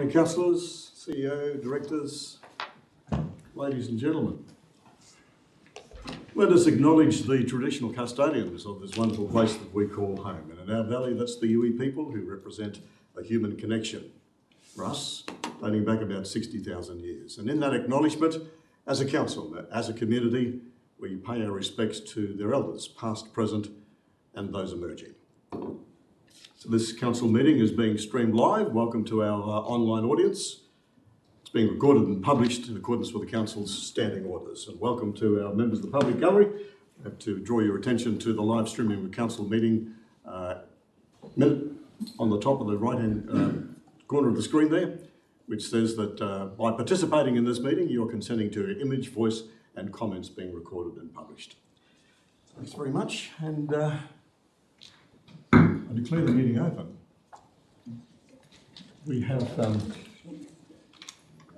Morning, councillors, CEO, directors, ladies and gentlemen. Let us acknowledge the traditional custodians of this wonderful place that we call home. And in our valley, that's the Yuwi people, who represent a human connection for us, dating back about 60,000 years. And in that acknowledgement, as a council, as a community, we pay our respects to their elders, past, present, and those emerging. So this council meeting is being streamed live. Welcome to our online audience. It's being recorded and published in accordance with the council's standing orders. And welcome to our members of the public gallery. I have to draw your attention to the live streaming of the council meeting minute on the top of the right-hand corner of the screen there, which says that by participating in this meeting, you're consenting to your image, voice, and comments being recorded and published. Thanks very much. And I declare the meeting open. We have a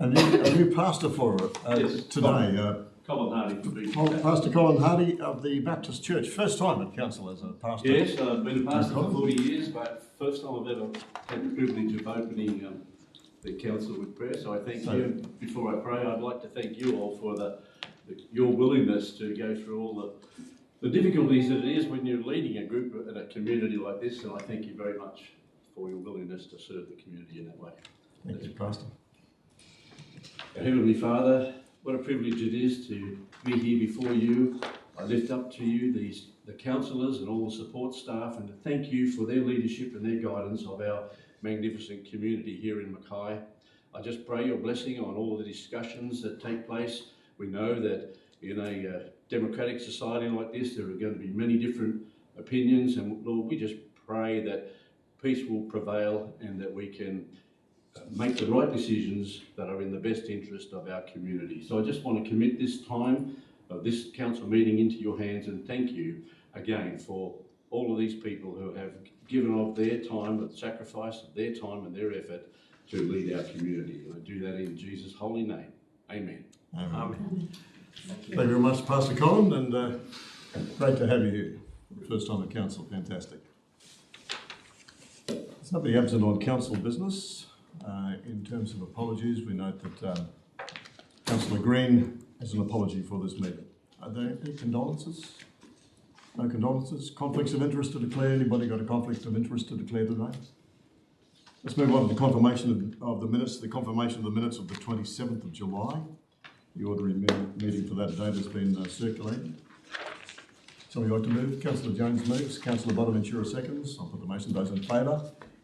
new pastor for yes, today. Colin Hardy for me. Pastor Colin Hardy of the Baptist Church. First time at council as a pastor. Yes, I've been a pastor for 40 years, but first time I've ever had the privilege of opening the council with prayer. So I thank you. Before I pray, I'd like to thank you all for your willingness to go through all the difficulties that it is when you're leading a group in a community like this, and I thank you very much for your willingness to serve the community in that way. Thank you, Pastor. Our Heavenly Father, what a privilege it is to be here before you. I lift up to you the councillors and all the support staff, and to thank you for their leadership and their guidance of our magnificent community here in Mackay. I just pray your blessing on all the discussions that take place. We know that in a democratic society like this, there are going to be many different opinions, and Lord, we just pray that peace will prevail and that we can make the right decisions that are in the best interest of our community. So I just want to commit this time of this council meeting into your hands, and thank you again for all of these people who have given of their time, the sacrifice of their time and their effort to lead our community. And I do that in Jesus' holy name. Amen. Amen. Amen. Thank you very much, Pastor Colin, and great to have you here. First time at council, fantastic. Somebody absent on council business. In terms of apologies, we note that Councillor Green has an apology for this meeting. Are there any condolences? No condolences? Conflicts of interest to declare? Anybody got a conflict of interest to declare today? Let's move on to the confirmation of the minutes. The confirmation of the minutes of the 27th of July. The ordinary meeting for that date has been circulated. Somebody like to move? Councillor Jones moves. Councillor Bonaventura seconds. I'll put the motion. Those in favour?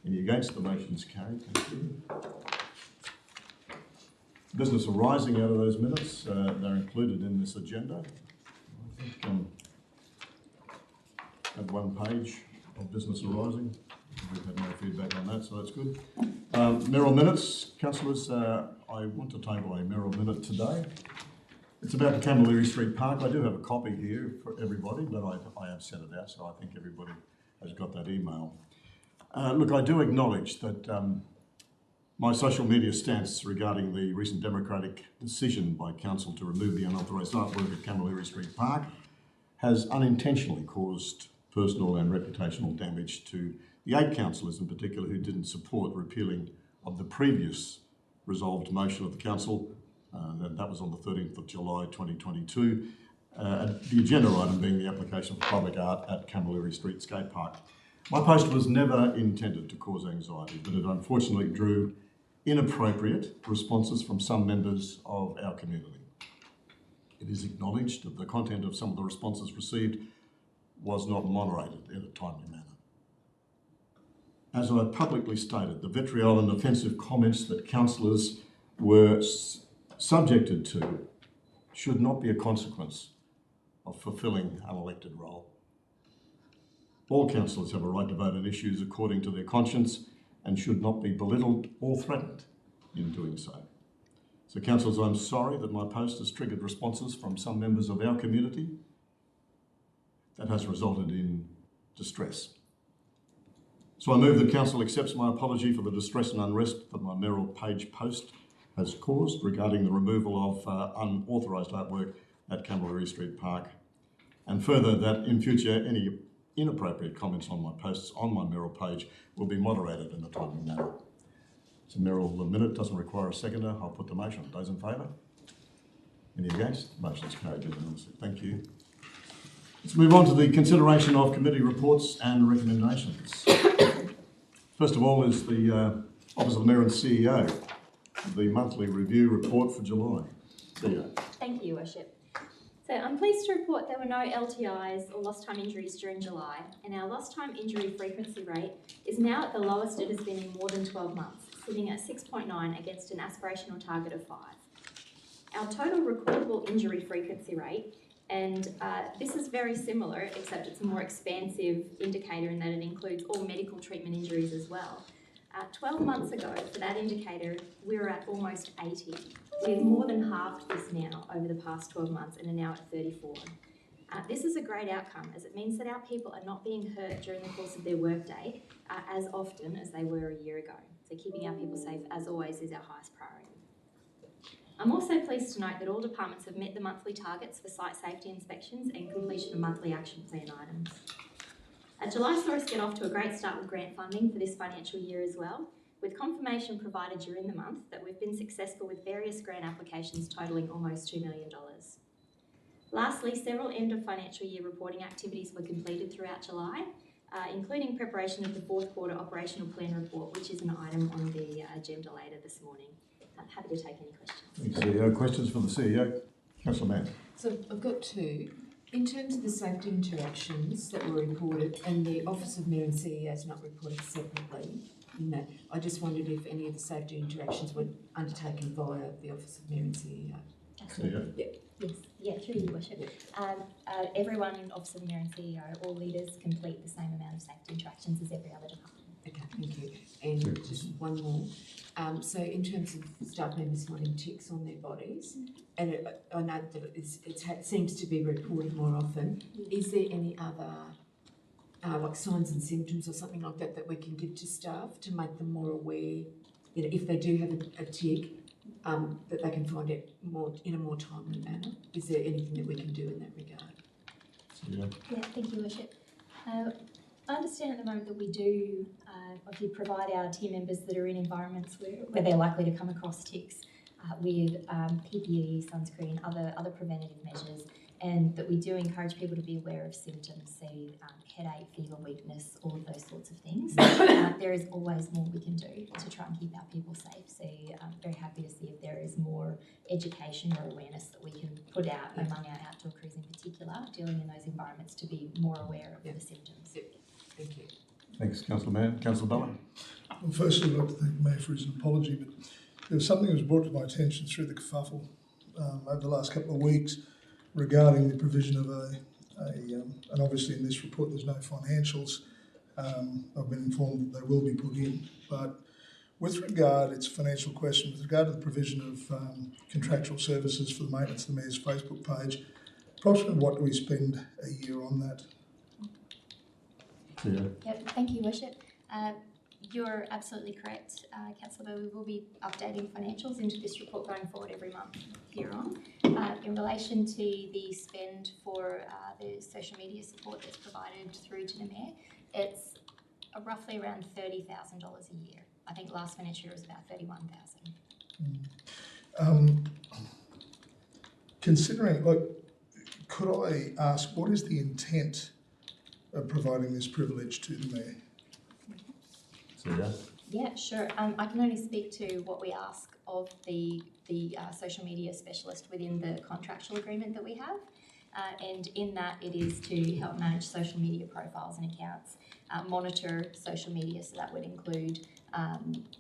Any against? The motion's carried. Thank you. Business arising out of those minutes, they're included in this agenda. I think have one page of business arising. We've had no feedback on that, so that's good. Mayoral minutes, councillors, I want to table a mayoral minute today. It's about the Camilleri Street Park. I do have a copy here for everybody, but I have sent it out, so I think everybody has got that email. Look, I do acknowledge that my social media stance regarding the recent democratic decision by council to remove the unauthorised artwork at Camilleri Street Park has unintentionally caused personal and reputational damage to the 8 councillors in particular who didn't support repealing of the previous resolved motion of the council. That was on the 13th of July 2022. The agenda item being the application for public art at Camilleri Street Skate Park. My post was never intended to cause anxiety, but it unfortunately drew inappropriate responses from some members of our community. It is acknowledged that the content of some of the responses received was not moderated in a timely manner. As I publicly stated, the vitriol and offensive comments that councillors were subjected to should not be a consequence of fulfilling an elected role. All councillors have a right to vote on issues according to their conscience and should not be belittled or threatened in doing so. So councillors, I'm sorry that my post has triggered responses from some members of our community that has resulted in distress. So I move that council accepts my apology for the distress and unrest that my mayoral page post has caused regarding the removal of unauthorised artwork at Camilleri Street Park, and further that in future any inappropriate comments on my posts on my mayoral page will be moderated in a timely manner. It's a Merrill minute, doesn't require a seconder. I'll put the motion. Those in favour? Any against? Motion is carried unanimously. Thank you. Let's move on to the consideration of committee reports and recommendations. First of all is the Office of the Mayor and CEO, the monthly review report for July. CEO. Thank you, Your Worship. So I'm pleased to report there were no LTIs or lost time injuries during July, and our lost time injury frequency rate is now at the lowest it has been in more than 12 months, sitting at 6.9 against an aspirational target of 5. Our total recordable injury frequency rate, and this is very similar, except it's a more expansive indicator in that it includes all medical treatment injuries as well. 12 months ago, for that indicator, we were at almost 80. We've more than halved this now over the past 12 months and are now at 34. This is a great outcome, as it means that our people are not being hurt during the course of their workday as often as they were a year ago. So keeping our people safe, as always, is our highest priority. I'm also pleased to note that all departments have met the monthly targets for site safety inspections and completion of monthly action plan items. July saw us get off to a great start with grant funding for this financial year as well, with confirmation provided during the month that we've been successful with various grant applications totalling almost $2 million. Lastly, several end of financial year reporting activities were completed throughout July, including preparation of the fourth quarter operational plan report, which is an item on the agenda later this morning. I'm happy to take any questions. Thanks, CEO. Questions from the CEO? Councillor Mann. So I've got two. In terms of the safety interactions that were reported, and the Office of Mayor and CEO is not reported separately, I just wondered if any of the safety interactions were undertaken via the Office of Mayor and CEO. CEO. Yeah. Yes, yeah, through you, Worship. Everyone in Office of Mayor and CEO, all leaders complete the same amount of safety interactions as every other department. Okay, thank you. And just one more. So in terms of staff members finding ticks on their bodies, and I know that it seems to be reported more often, is there any other like signs and symptoms or something like that that we can give to staff to make them more aware, if they do have a tick, that they can find it more in a more timely manner? Is there anything that we can do in that regard? Yeah, thank you, Worship. I understand at the moment that we do obviously provide our team members that are in environments where they're likely to come across ticks with PPE, sunscreen, other preventative measures, and that we do encourage people to be aware of symptoms, say headache, fever, weakness, all of those sorts of things. There is always more we can do to try and keep our people safe. So I'm very happy to see if there is more education or awareness that we can put out among our outdoor crews in particular, dealing in those environments, to be more aware of the symptoms. Thank you. Thanks, Councillor Mann. Councillor Bella. Well, firstly, I'd like to thank the Mayor for his apology, but there was something that was brought to my attention through the kerfuffle over the last couple of weeks regarding the provision of and obviously in this report there's no financials. I've been informed that they will be put in, but with regard, it's a financial question, with regard to the provision of contractual services for the maintenance of the Mayor's Facebook page, approximately what do we spend a year on that? Yeah. Yep, thank you, Worship. You're absolutely correct, Councillor. We will be updating financials into this report going forward every month here on. In relation to the spend for the social media support that's provided through to the Mayor, it's roughly around $30,000 a year. I think last financial year was about $31,000. Considering, could I ask, what is the intent of providing this privilege to the Mayor? CEO. Yeah, sure. I can only speak to what we ask of the social media specialist within the contractual agreement that we have. And in that, it is to help manage social media profiles and accounts, monitor social media, so that would include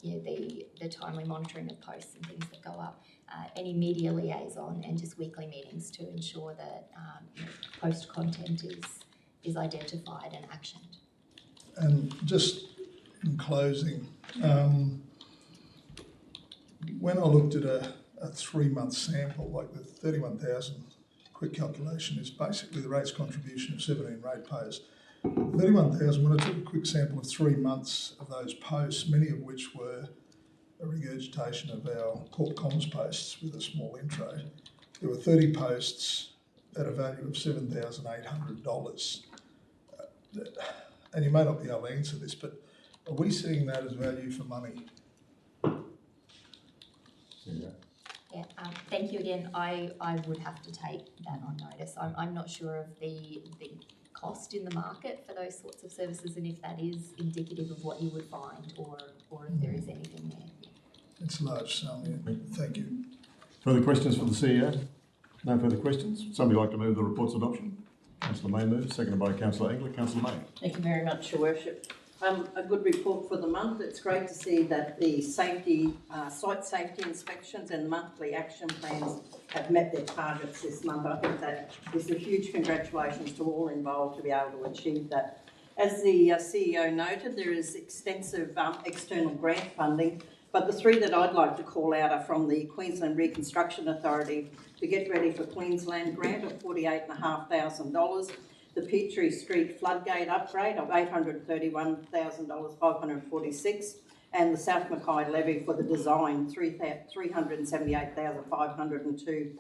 the timely monitoring of posts and things that go up, any media liaison, and just weekly meetings to ensure that post content is identified and actioned. And just in closing, when I looked at a 3-month sample, like the 31,000, quick calculation is basically the rates contribution of 17 ratepayers. 31,000, when I took a quick sample of 3 months of those posts, many of which were a regurgitation of our corp comms posts with a small intro, there were 30 posts at a value of $7,800. And you may not be able to answer this, but are we seeing that as value for money? CEO. Yeah, thank you again. I would have to take that on notice. I'm not sure of the cost in the market for those sorts of services and if that is indicative of what you would find or if there is anything there. It's a large sum, yeah. Thank you. Further questions for the CEO? No further questions? Somebody like to move the report's adoption? Councillor May moves, seconded by Councillor Engler. Councillor May. Thank you very much, Your Worship. A good report for the month. It's great to see that the site safety inspections and monthly action plans have met their targets this month. I think that is a huge congratulations to all involved to be able to achieve that. As the CEO noted, there is extensive external grant funding, but the three that I'd like to call out are from the Queensland Reconstruction Authority, the Get Ready for Queensland grant of $48,500, the Petrie Street floodgate upgrade of $831,546, and the South Mackay levy for the design, $378,502.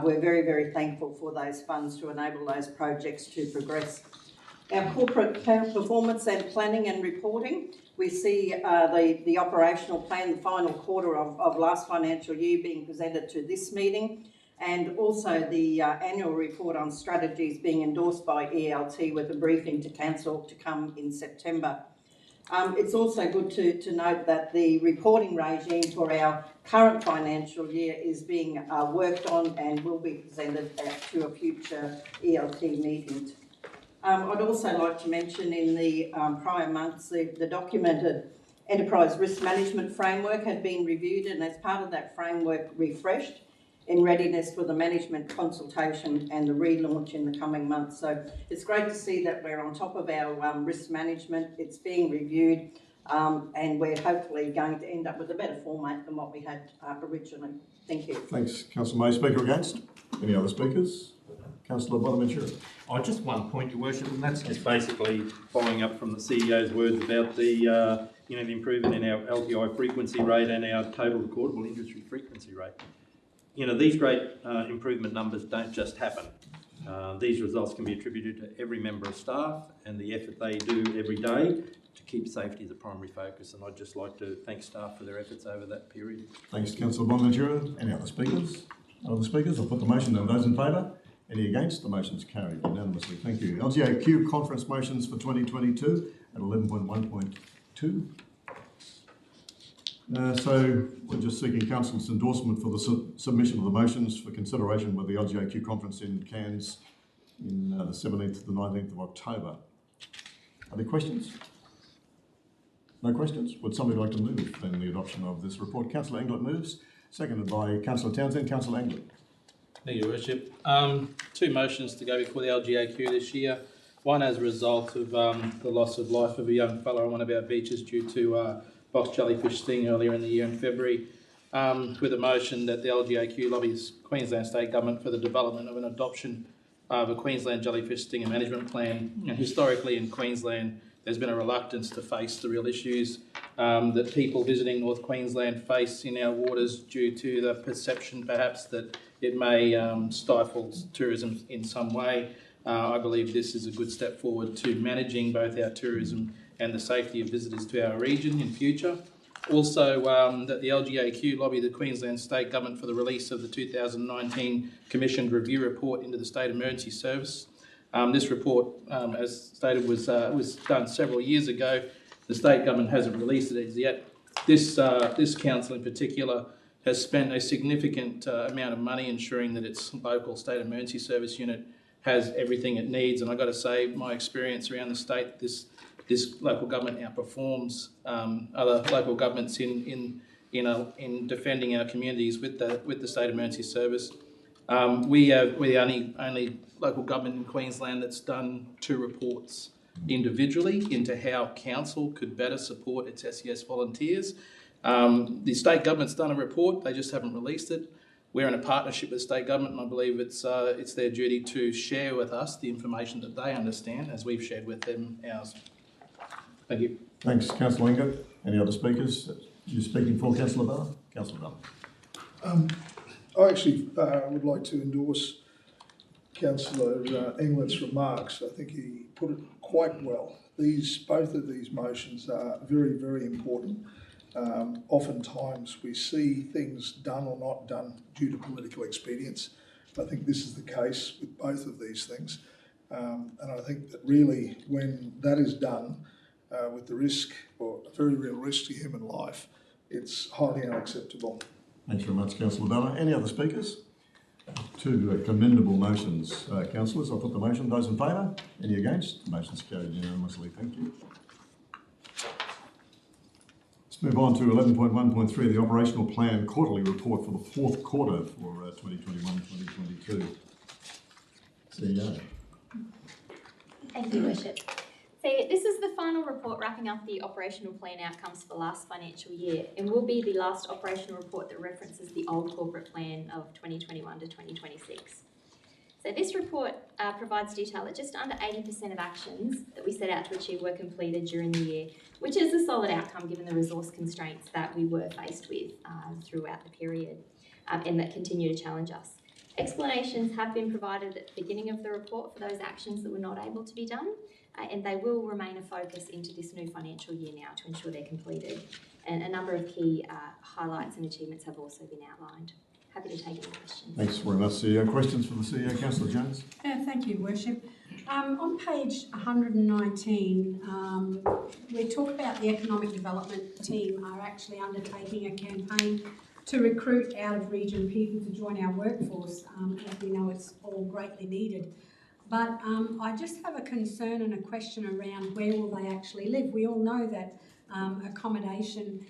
We're very, very thankful for those funds to enable those projects to progress. Our corporate performance and planning and reporting, we see the operational plan, the final quarter of last financial year being presented to this meeting, and also the annual report on strategies being endorsed by ELT with a briefing to council to come in September. It's also good to note that the reporting regime for our current financial year is being worked on and will be presented to a future ELT meeting. I'd also like to mention in the prior months the documented enterprise risk management framework had been reviewed, and as part of that framework refreshed in readiness for the management consultation and the relaunch in the coming months. So it's great to see that we're on top of our risk management. It's being reviewed and we're hopefully going to end up with a better format than what we had originally. Thank you. Thanks, Councillor May. Speaker against? Any other speakers? Councillor Bonaventura. Just one point, Your Worship, and that's just basically following up from the CEO's words about the the improvement in our LTI frequency rate and our total recordable industry frequency rate. These great improvement numbers don't just happen. These results can be attributed to every member of staff and the effort they do every day to keep safety as a primary focus, and I'd just like to thank staff for their efforts over that period. Thanks, Councillor Bonaventura. Any other speakers? Other speakers? I'll put the motion down. Those in favour? Any against? The motion's carried unanimously. Thank you. LGAQ conference motions for 2022 at 11.1.2. So we're just seeking Council's endorsement for the submission of the motions for consideration with the LGAQ conference in Cairns in the 17th to the 19th of October. Are there questions? No questions? Would somebody like to move in the adoption of this report? Councillor Engler moves, seconded by Councillor Townsend. Councillor Engler. Thank you, Your Worship. Two motions to go before the LGAQ this year. One as a result of the loss of life of a young fellow on one of our beaches due to box jellyfish sting earlier in the year in February, with a motion that the LGAQ lobbies Queensland State Government for the development of an adoption of a Queensland jellyfish sting and management plan. And historically in Queensland, there's been a reluctance to face the real issues that people visiting North Queensland face in our waters due to the perception perhaps that it may stifle tourism in some way. I believe this is a good step forward to managing both our tourism and the safety of visitors to our region in future. Also, that the LGAQ lobby the Queensland State Government for the release of the 2019 Commissioned Review Report into the State Emergency Service. This report, as stated, was done several years ago. The State Government hasn't released it as yet. This council in particular has spent a significant amount of money ensuring that its local State Emergency Service unit has everything it needs. And I've got to say, my experience around the state, this local government outperforms other local governments in defending our communities with the State Emergency Service. We're the only local government in Queensland that's done 2 reports individually into how council could better support its SES volunteers. The state government's done a report, they just haven't released it. We're in a partnership with the state government, and I believe it's their duty to share with us the information that they understand as we've shared with them ours. Thank you. Thanks, Councillor Engler. Any other speakers? You're speaking for Councillor Barr? Councillor Barr. I actually would like to endorse Councillor Engler's remarks. I think he put it quite well. Both of these motions are very, very important. oftentimes we see things done or not done due to political expedience. I think this is the case with both of these things. And I think that really when that is done with the risk, or a very real risk to human life, it's highly unacceptable. Thanks very much, Councillor Bella. Any other speakers? Two commendable motions, councillors. I'll put the motion. Those in favour? Any against? The motion's carried unanimously. Thank you. Let's move on to 11.1.3, the operational plan quarterly report for the fourth quarter for 2021-2022. CEO. Thank you, Worship. So this is the final report wrapping up the operational plan outcomes for last financial year, and will be the last operational report that references the old corporate plan of 2021 to 2026. So this report provides detail that just under 80% of actions that we set out to achieve were completed during the year, which is a solid outcome given the resource constraints that we were faced with throughout the period and that continue to challenge us. Explanations have been provided at the beginning of the report for those actions that were not able to be done, and they will remain a focus into this new financial year now to ensure they're completed. And a number of key highlights and achievements have also been outlined. Happy to take any questions. Thanks very much, CEO. Questions for the CEO, Councillor Jones? Thank you, Worship. On page 119, we talk about the Economic Development team are actually undertaking a campaign to recruit out of region people to join our workforce. As we know, it's all greatly needed. But I just have a concern and a question around where will they actually live. We all know that accommodation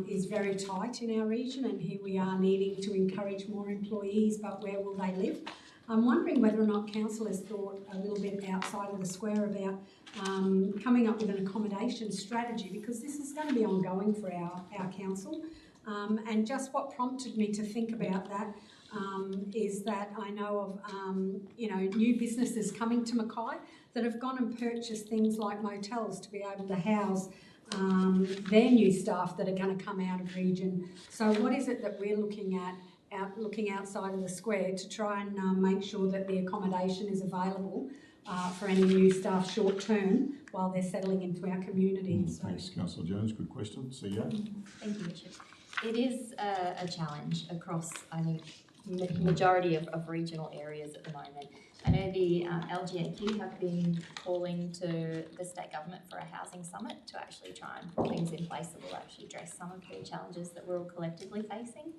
is very tight in our region, and here we are needing to encourage more employees, but where will they live? I'm wondering whether or not Council has thought a little bit outside of the square about coming up with an accommodation strategy, because this is going to be ongoing for our council. And just what prompted me to think about that is that I know of new businesses coming to Mackay that have gone and purchased things like motels to be able to house their new staff that are going to come out of region. So what is it that we're looking at, looking outside of the square to try and make sure that the accommodation is available for any new staff short term while they're settling into our community? Thanks, Councillor Jones. Good question. CEO? Thank you, Richard. It is a challenge across, I think, the majority of regional areas at the moment. I know the LGAQ have been calling to the state government for a housing summit to actually try and put things in place that will actually address some of the challenges that we're all collectively facing.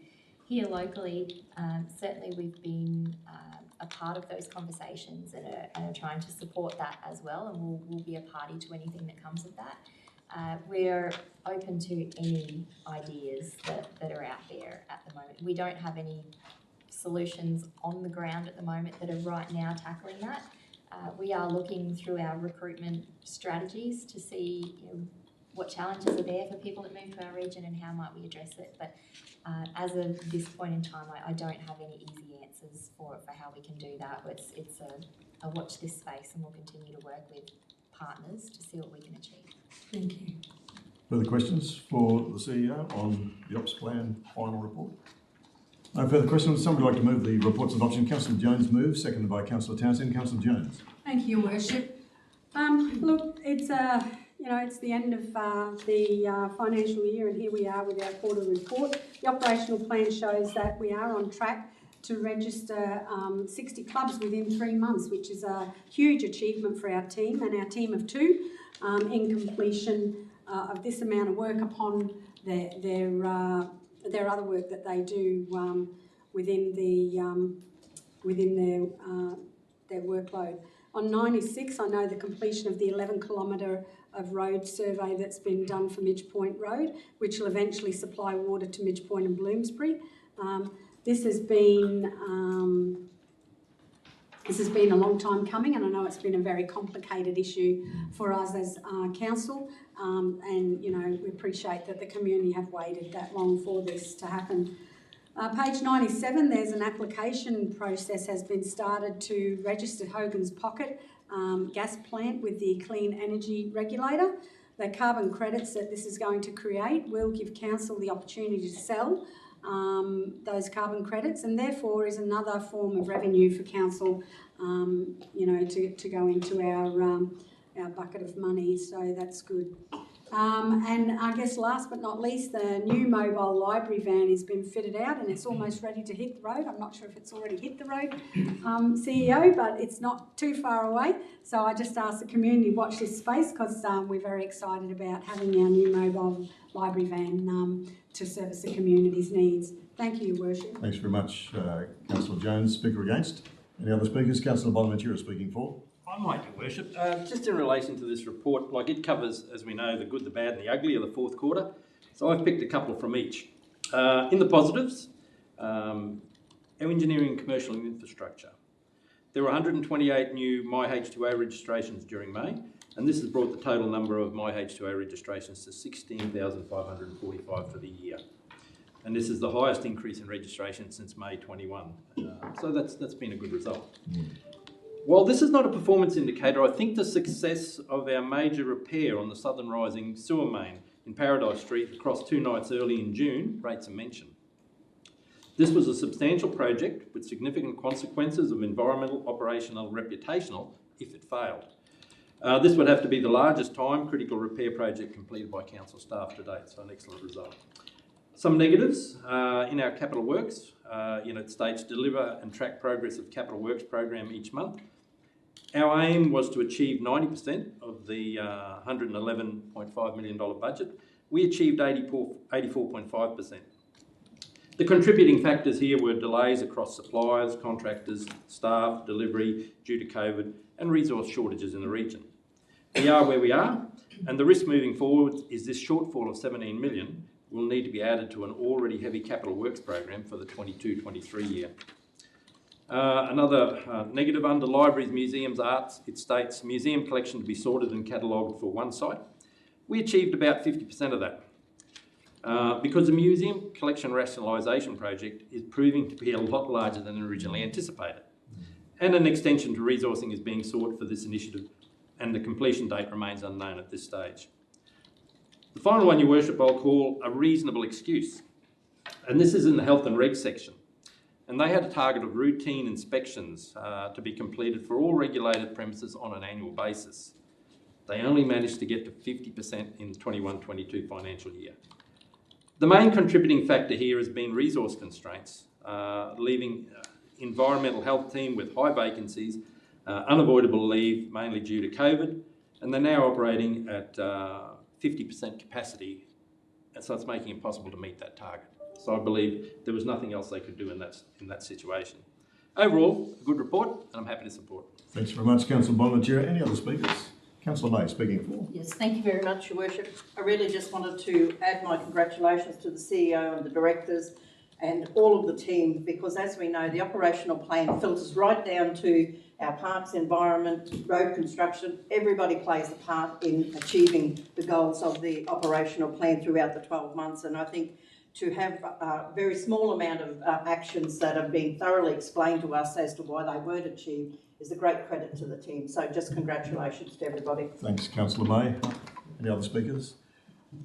Here locally, certainly we've been a part of those conversations and are trying to support that as well, and we'll be a party to anything that comes of that. We're open to any ideas that are out there at the moment. We don't have any solutions on the ground at the moment that are right now tackling that. We are looking through our recruitment strategies to see what challenges are there for people that move to our region and how might we address it. But as of this point in time, I don't have any easy answers for how we can do that. It's a watch this space, and we'll continue to work with partners to see what we can achieve. Thank you. Further questions for the CEO on the Ops Plan final report? No further questions. Somebody like to move the report's adoption? Councillor Jones moves, seconded by Councillor Townsend. Councillor Jones. Thank you, Worship. Look, it's it's the end of the financial year, and here we are with our quarterly report. The operational plan shows that we are on track to register 60 clubs within 3 months, which is a huge achievement for our team and our team of 2 in completion of this amount of work upon their other work that they do within their workload. On 96, I know the completion of the 11-kilometre of road survey that's been done for Midge Point Road, which will eventually supply water to Midge Point and Bloomsbury. This has been a long time coming, and I know it's been a very complicated issue for us as council. And we appreciate that the community have waited that long for this to happen. Page 97, there's an application process has been started to register Hogan's Pocket gas plant with the Clean Energy Regulator. The carbon credits that this is going to create will give council the opportunity to sell those carbon credits, and therefore is another form of revenue for council, to go into our bucket of money. So that's good. And I guess last but not least, the new mobile library van has been fitted out and it's almost ready to hit the road. I'm not sure if it's already hit the road, CEO, but it's not too far away. So I just ask the community watch this space because we're very excited about having our new mobile library van to service the community's needs. Thank you, Your Worship. Thanks very much, Councillor Jones. Speaker against? Any other speakers? Councillor Bonaventura speaking for. I might, Your Worship. Just in relation to this report, like it covers, as we know, the good, the bad and the ugly of the fourth quarter. So I've picked a couple from each. In the positives, our engineering, commercial and infrastructure. There were 128 new MyH2O registrations during May, and this has brought the total number of MyH2O registrations to 16,545 for the year. And this is the highest increase in registration since May 21. So that's been a good result. While this is not a performance indicator, I think the success of our major repair on the Southern Rising sewer main in Paradise Street across 2 nights early in June rates a mention. This was a substantial project with significant consequences of environmental, operational, reputational if it failed. This would have to be the largest time critical repair project completed by council staff to date, so an excellent result. Some negatives in our capital works. It states deliver and track progress of capital works program each month. Our aim was to achieve 90% of the $111.5 million budget. We achieved 84.5%. The contributing factors here were delays across suppliers, contractors, staff, delivery due to COVID and resource shortages in the region. We are where we are, and the risk moving forward is this shortfall of 17 million will need to be added to an already heavy capital works program for the 22-23 year. Another negative under libraries, museums, arts, it states museum collection to be sorted and catalogued for one site. We achieved about 50% of that. Because the museum collection rationalisation project is proving to be a lot larger than originally anticipated. And an extension to resourcing is being sought for this initiative and the completion date remains unknown at this stage. The final one, Your Worship, I'll call a reasonable excuse. And this is in the health and reg section. And they had a target of routine inspections to be completed for all regulated premises on an annual basis. They only managed to get to 50% in the 21-22 financial year. The main contributing factor here has been resource constraints, leaving environmental health team with high vacancies, unavoidable leave, mainly due to COVID, and they're now operating at 50% capacity, and so it's making it impossible to meet that target. So I believe there was nothing else they could do in that situation. Overall, a good report, and I'm happy to support. Thanks very much, Councillor Bonaventura. Any other speakers? Councillor May speaking for. Yes, thank you very much, Your Worship. I really just wanted to add my congratulations to the CEO and the directors and all of the team, because as we know, the operational plan filters right down to our parks, environment, road construction. Everybody plays a part in achieving the goals of the operational plan throughout the 12 months. And I think to have a very small amount of actions that have been thoroughly explained to us as to why they weren't achieved is a great credit to the team. So just congratulations to everybody. Thanks, Councillor May. Any other speakers?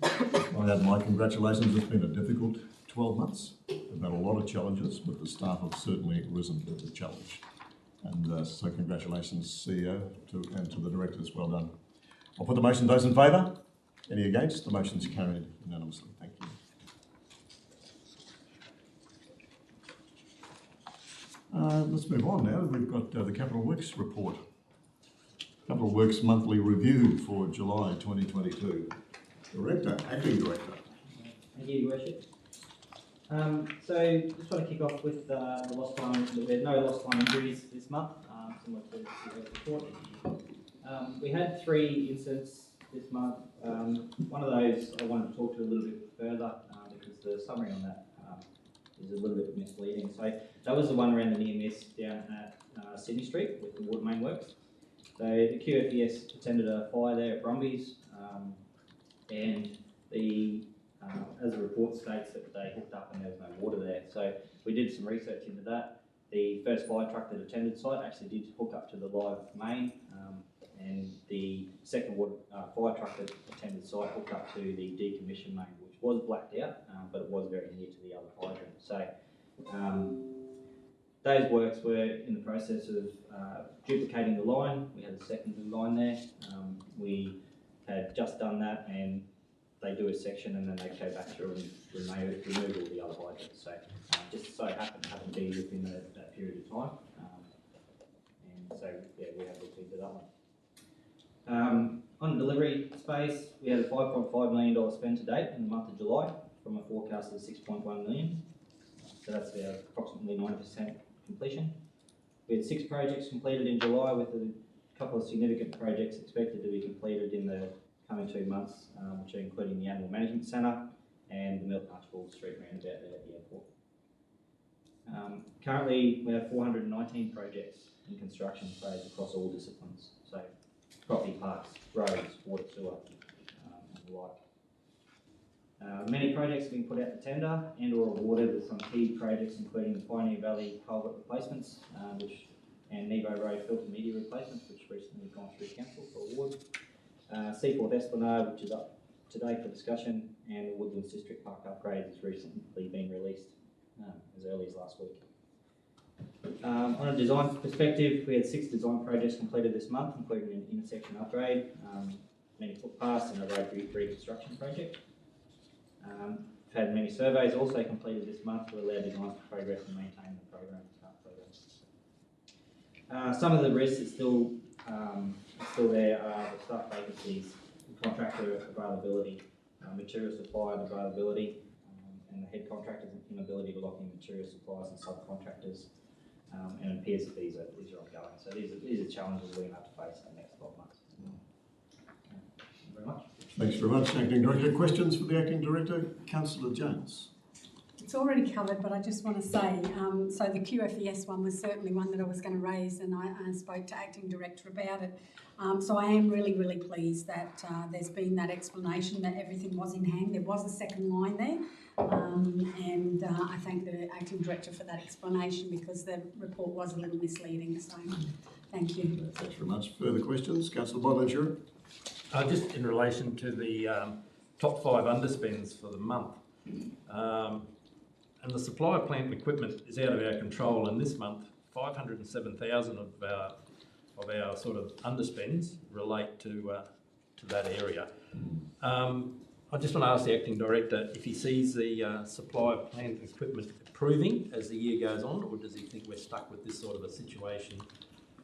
I add my congratulations. It's been a difficult 12 months. We've had a lot of challenges, but the staff have certainly risen to the challenge. And so congratulations, CEO, and to the directors. Well done. I'll put the motion. Those in favour? Any against? The motion's carried unanimously. Thank you. Let's move on now. We've got the Capital Works report. Capital Works monthly review for July 2022. Director, Acting Director. Thank you, Your Worship. So just want to kick off with the lost time. We had no lost time injuries this month, similar to the report. We had 3 incidents this month. One of those I wanted to talk to a little bit further because the summary on that is a little bit misleading. So that was the one around the near miss down at Sydney Street with the water main works. So the QFES attended a fire there at Brumbies, and the as the report states that they hooked up and there was no water there. So we did some research into that. The first fire truck that attended site actually did hook up to the live main, and the second fire truck that attended site hooked up to the decommissioned main, which was blacked out, but it was very near to the other hydrant. So those works were in the process of duplicating the line. We had a secondary line there. We had just done that, and they do a section and then they go back through and remove all the other hydrants. So just so happened to be within that period of time. And so yeah, we have looked into that one. On delivery space, we had a $5.5 million spend to date in the month of July from a forecast of 6.1 million. So that's approximately 90% completion. We had 6 projects completed in July, with a couple of significant projects expected to be completed in the coming 2 months, which are including the Animal Management Centre and the Milk Archibald Street roundabout there at the airport. Currently, we have 419 projects in construction phase across all disciplines, so property, parks, roads, water, sewer, and the like. Many projects have been put out to tender and or awarded, with some key projects including the Pioneer Valley culvert replacements and Nebo Road filter media replacements, which recently gone through council for award. Seaforth Esplanade, which is up today for discussion, and the Woodlands District Park upgrade has recently been released as early as last week. On a design perspective, we had 6 design projects completed this month, including an intersection upgrade, many footpaths, and a road reconstruction project. We've had many surveys also completed this month to allow designs to progress and maintain the program. Some of the risks are still there are the staff vacancies, contractor availability, material supplier availability, and the head contractor's inability to lock in material suppliers and subcontractors, and it appears that these are ongoing. So these are challenges we're going to have to face in the next 12 months. Thank you very much. Thanks very much, Acting Director. Questions for the Acting Director? Councillor Jones. It's already covered, but I just want to say, so the QFES one was certainly one that I was going to raise, and I spoke to Acting Director about it. So I am really, really pleased that there's been that explanation that everything was in hand. There was a second line there, and I thank the Acting Director for that explanation, because the report was a little misleading, so thank you. Thanks very much. Further questions? Councillor Bonaventura. Just in relation to the top 5 underspends for the month. And the supply of plant and equipment is out of our control, and this month 507,000 of our sort of underspends relate to that area. I just want to ask the Acting Director if he sees the supply of plant and equipment improving as the year goes on, or does he think we're stuck with this sort of a situation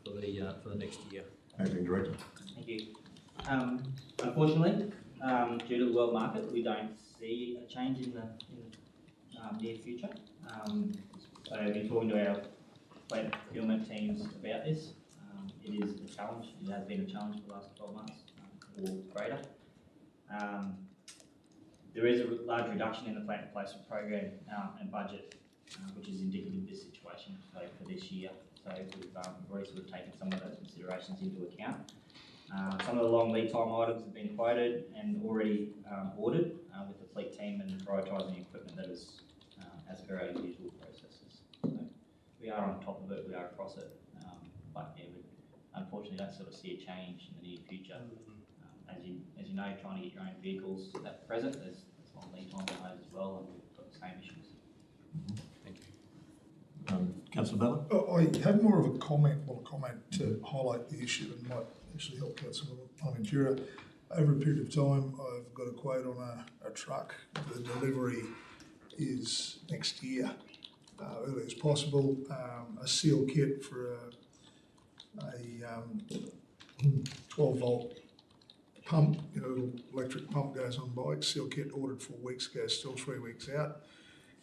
for the next year? Acting Director. Thank you. Unfortunately, due to the world market, we don't see a change in the near future. So I've been talking to our plant procurement teams about this. It is a challenge. It has been a challenge for the last 12 months or greater. There is a large reduction in the plant replacement program and budget, which is indicative of this situation for this year. So we've already sort of taken some of those considerations into account. Some of the long lead time items have been quoted and already ordered with the fleet team, and prioritising equipment that is as per our usual processes. So we are on top of it, we are across it, but yeah, we unfortunately don't sort of see a change in the near future. As you know, trying to get your own vehicles at present, there's long lead time on those as well, and we've got the same issues. Thank you. Councillor Ballard. I have more of a comment to highlight the issue, and might actually help Councillor Bonaventura. Over a period of time, I've got a quote on a truck. The delivery is next year, early as possible. A seal kit for a 12-volt pump, little electric pump goes on bikes. Seal kit ordered 4 weeks ago, still 3 weeks out.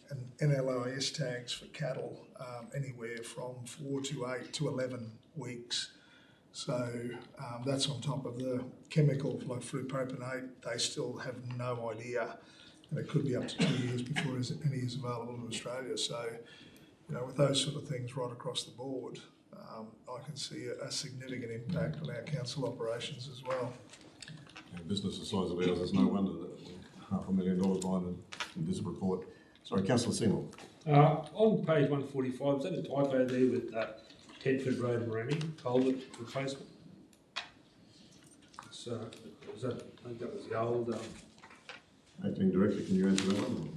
And NLIS tags for cattle, anywhere from 4 to 8 to 11 weeks. So that's on top of the chemical, like flupropanate. They still have no idea, and it could be up to 2 years before any is available in Australia. So, with those sort of things right across the board, I can see a significant impact on our council operations as well. A business the size of ours, there's no wonder that we're $500,000 behind in this report. Sorry, Councillor Seymour. On page 145, is that a typo there with Tedford Road and Remy, culvert replacement? So, I think that was the old... Acting Director, can you answer that one?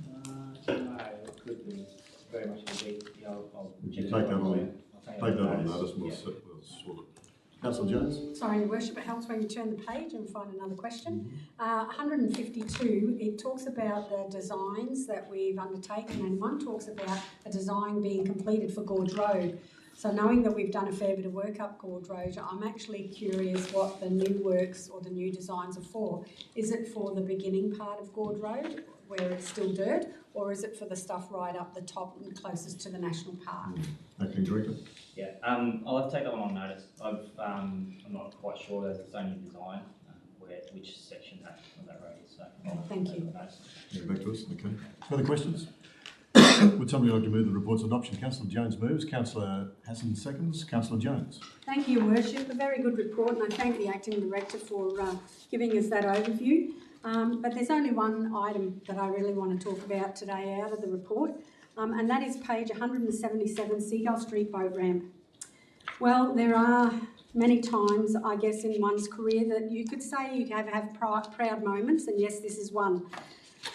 No, it could be very much indeed. I'll Would you take that on notice, we'll sort it. Councillor Jones? Sorry, Your Worship, it helps when you turn the page and find another question. 152, it talks about the designs that we've undertaken, and one talks about a design being completed for Gorge Road. So knowing that we've done a fair bit of work up Gorge Road, I'm actually curious what the new works or the new designs are for. Is it for the beginning part of Gorge Road, where it's still dirt, or is it for the stuff right up the top and closest to the National Park? Acting Director? Yeah, I'll have to take that one on notice. I'm not quite sure as it's only design which section of that road is. So Thank you. Yeah, back to us. Okay. Further questions? Would somebody like to move the report's adoption? Councillor Jones moves. Councillor Hassan seconds. Councillor Jones. Thank you, Your Worship. A very good report, and I thank the Acting Director for giving us that overview. But there's only one item that I really want to talk about today out of the report, and that is page 177, Seagull Street Boat Ramp. Well, there are many times, I guess, in one's career that you could say you have proud moments, and yes, this is one.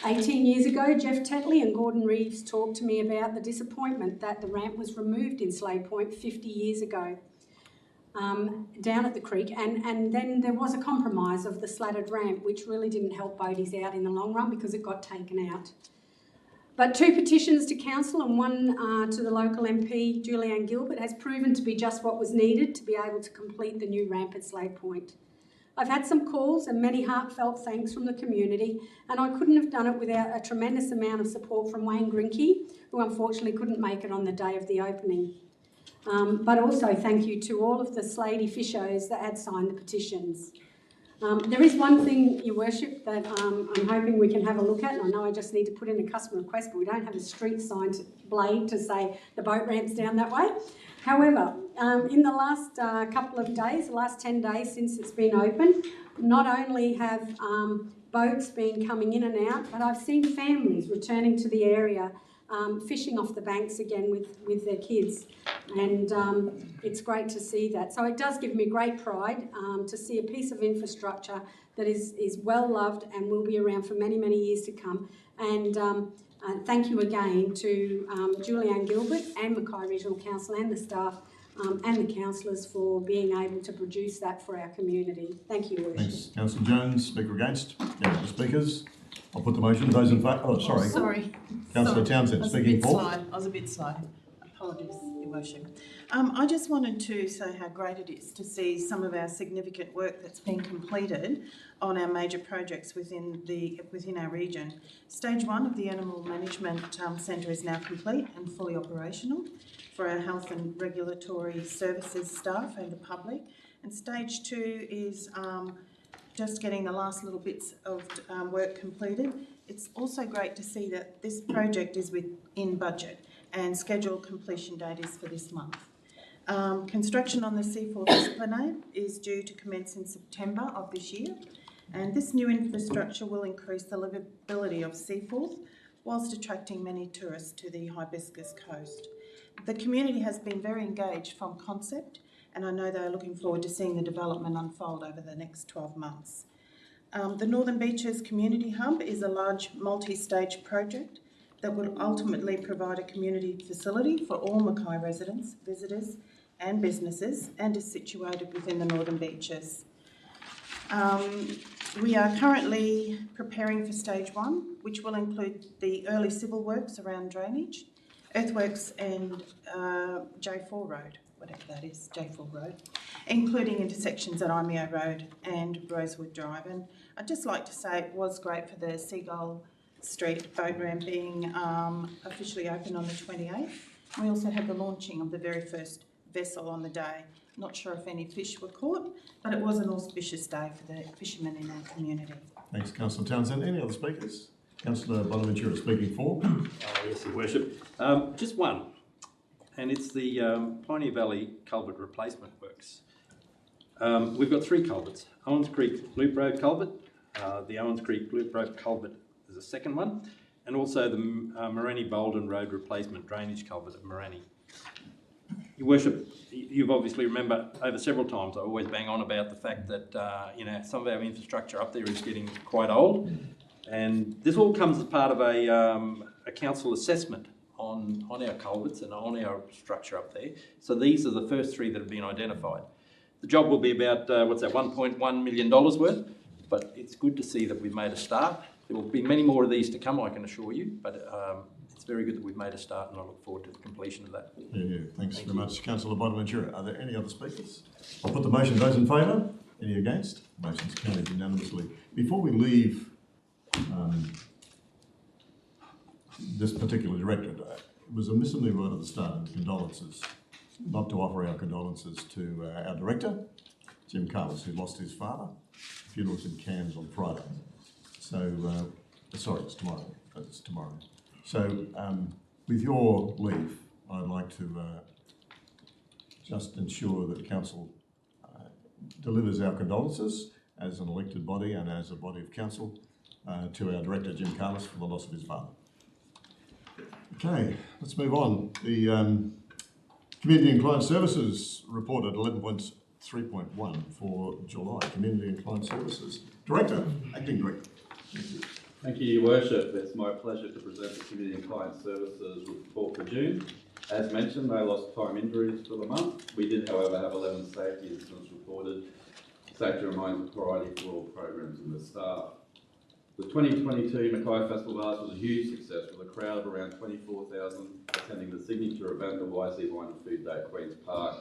18 years ago, Jeff Tetley and Gordon Reeves talked to me about the disappointment that the ramp was removed in Slade Point 50 years ago. Down at the creek, and then there was a compromise of the slatted ramp, which really didn't help boaties out in the long run because it got taken out. But 2 petitions to council and 1 to the local MP, Julianne Gilbert, has proven to be just what was needed to be able to complete the new ramp at Slade Point. I've had some calls and many heartfelt thanks from the community, and I couldn't have done it without a tremendous amount of support from Wayne Grinke, who unfortunately couldn't make it on the day of the opening. But also thank you to all of the Sladey fishers that had signed the petitions. There is one thing, Your Worship, that I'm hoping we can have a look at, and I know I just need to put in a customer request, but we don't have a street sign blade to say the boat ramp's down that way. However, in the last couple of days, the last 10 days since it's been open, not only have boats been coming in and out, but I've seen families returning to the area fishing off the banks again with their kids, and it's great to see that. So it does give me great pride to see a piece of infrastructure that is well loved and will be around for many, many years to come. And thank you again to Julianne Gilbert and Mackay Regional Council and the staff and the councillors for being able to produce that for our community. Thank you, Your Worship. Thanks. Councillor Jones, speaker against. The speakers. I'll put the motion. Those in favour. Oh, sorry. Sorry. Councillor Townsend, speaking for. I was a bit slow. Apologies, Your Worship. I just wanted to say how great it is to see some of our significant work that's been completed on our major projects within our region. Stage 1 of the Animal Management Centre is now complete and fully operational for our health and regulatory services staff and the public. And Stage 2 is just getting the last little bits of work completed. It's also great to see that this project is within budget and scheduled completion date is for this month. Construction on the Seaforth Esplanade is due to commence in September of this year, and this new infrastructure will increase the livability of Seaforth whilst attracting many tourists to the Hibiscus coast. The community has been very engaged from concept, and I know they are looking forward to seeing the development unfold over the next 12 months. The Northern Beaches Community Hub is a large multi-stage project that will ultimately provide a community facility for all Mackay residents, visitors and businesses, and is situated within the Northern Beaches. We are currently preparing for Stage 1, which will include the early civil works around drainage, earthworks and J4 Road, whatever that is, J4 Road, including intersections at Imeo Road and Rosewood Drive. And I'd just like to say it was great for the Seagull Street boat ramp being officially open on the 28th. We also had the launching of the very first vessel on the day. Not sure if any fish were caught, but it was an auspicious day for the fishermen in our community. Thanks, Councillor Townsend. Any other speakers? Councillor Bonaventura speaking for. Yes, Your Worship. Just one, and it's the Pioneer Valley Culvert Replacement Works. We've got 3 culverts. Owens Creek Loop Road Culvert, the Owens Creek Loop Road Culvert is the second one, and also the Moranny Bolden Road Replacement Drainage Culvert at Moranny. Your Worship, you've obviously remember over several times I always bang on about the fact that some of our infrastructure up there is getting quite old, and this all comes as part of a council assessment on our culverts and on our structure up there. So these are the first 3 that have been identified. The job will be about, $1.1 million worth, but it's good to see that we've made a start. There will be many more of these to come, I can assure you, but it's very good that we've made a start, and I look forward to the completion of that. Yeah, thanks very much, Councillor Bonaventura. Are there any other speakers? I'll put the motion. Those in favour? Any against? Motion's carried unanimously. Before we leave this particular directorate, it was a misnomer right at the start of condolences, not to offer our condolences to our director, Jim Carlos, who lost his father. Funeral's in Cairns on Friday. So, sorry, it's tomorrow. It's tomorrow. So, with your leave, I'd like to just ensure that Council delivers our condolences as an elected body and as a body of council to our director, Jim Carlos, for the loss of his father. Okay, let's move on. The Community and Client Services reported 11.3.1 for July. Community and Client Services. Director, Acting Director. Thank you. Thank you, Your Worship. It's my pleasure to present the Community and Client Services report for June. As mentioned, no lost time injuries for the month. We did, however, have 11 safety incidents reported. Safety remains a priority for all programs and the staff. The 2022 Mackay Festival of Arts was a huge success with a crowd of around 24,000 attending the signature event, the YC Wine and Food Day at Queen's Park.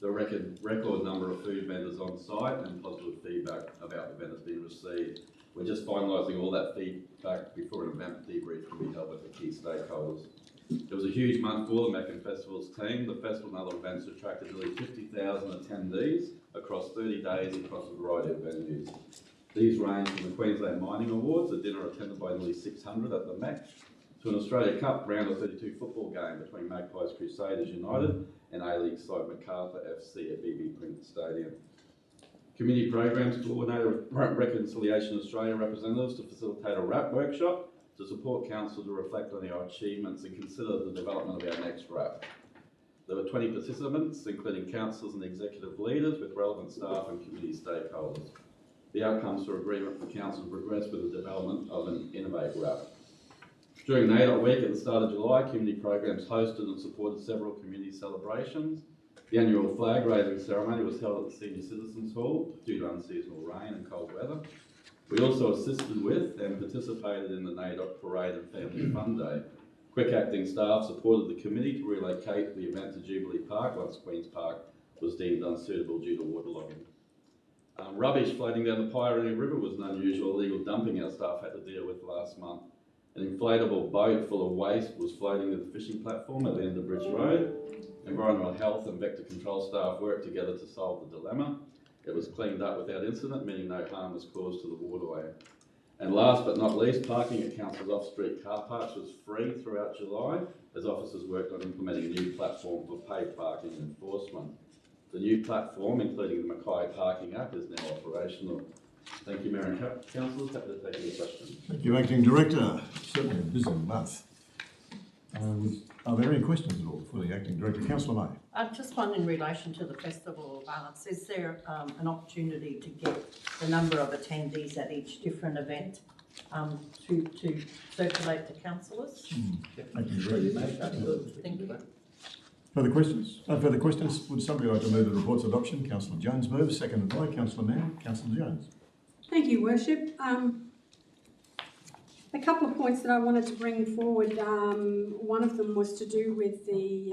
The record number of food vendors on site and positive feedback about the event has been received. We're just finalising all that feedback before an event debrief can be held with the key stakeholders. It was a huge month for the Mackay Festival's team. The festival and other events attracted nearly 50,000 attendees across 30 days across a variety of venues. These range from the Queensland Mining Awards, a dinner attended by nearly 600 at the Mac, to an Australia Cup round of 32 football game between Magpies Crusaders United and A-League side Macarthur FC at BB Print Stadium. Community Programs Coordinator Reconciliation Australia representatives to facilitate a RAP workshop to support Council to reflect on our achievements and consider the development of our next RAP. There were 20 participants, including councillors and executive leaders with relevant staff and community stakeholders. The outcomes were agreement for Council to progress with the development of an Innovate RAP. During NAIDOT week at the start of July, community programs hosted and supported several community celebrations. The annual flag raising ceremony was held at the Senior Citizens Hall due to unseasonal rain and cold weather. We also assisted with and participated in the NAIDOT Parade and Family Fun Day. Quick acting staff supported the committee to relocate the event to Jubilee Park once Queen's Park was deemed unsuitable due to waterlogging. Rubbish floating down the Pioneer River was an unusual illegal dumping our staff had to deal with last month. An inflatable boat full of waste was floating to the fishing platform at the end of Bridge Road. Environmental health and vector control staff worked together to solve the dilemma. It was cleaned up without incident, meaning no harm was caused to the waterway. And last but not least, parking at Council's off-street car parks was free throughout July as officers worked on implementing a new platform for paid parking enforcement. The new platform, including the Mackay Parking app, is now operational. Thank you, Mayor and Councillors. Happy to take any questions. Thank you, Acting Director. Certainly a busy month. Are there any questions at all for the Acting Director? Councillor May. Just one in relation to the Festival of Arts. Is there an opportunity to get the number of attendees at each different event to circulate to councillors? Acting Director. Thank you. Further questions? No further questions. Would somebody like to move the report's adoption? Councillor Jones moves, seconded by Councillor Mann. Councillor Jones. Thank you, Worship. A couple of points that I wanted to bring forward. One of them was to do with the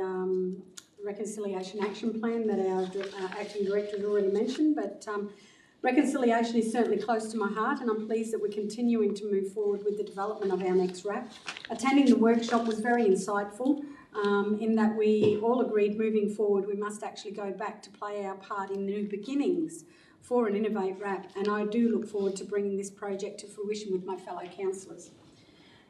Reconciliation Action Plan that our Acting Director has already mentioned, but reconciliation is certainly close to my heart, and I'm pleased that we're continuing to move forward with the development of our next RAP. Attending the workshop was very insightful in that we all agreed moving forward we must actually go back to play our part in new beginnings for an Innovate RAP, and I do look forward to bringing this project to fruition with my fellow councillors.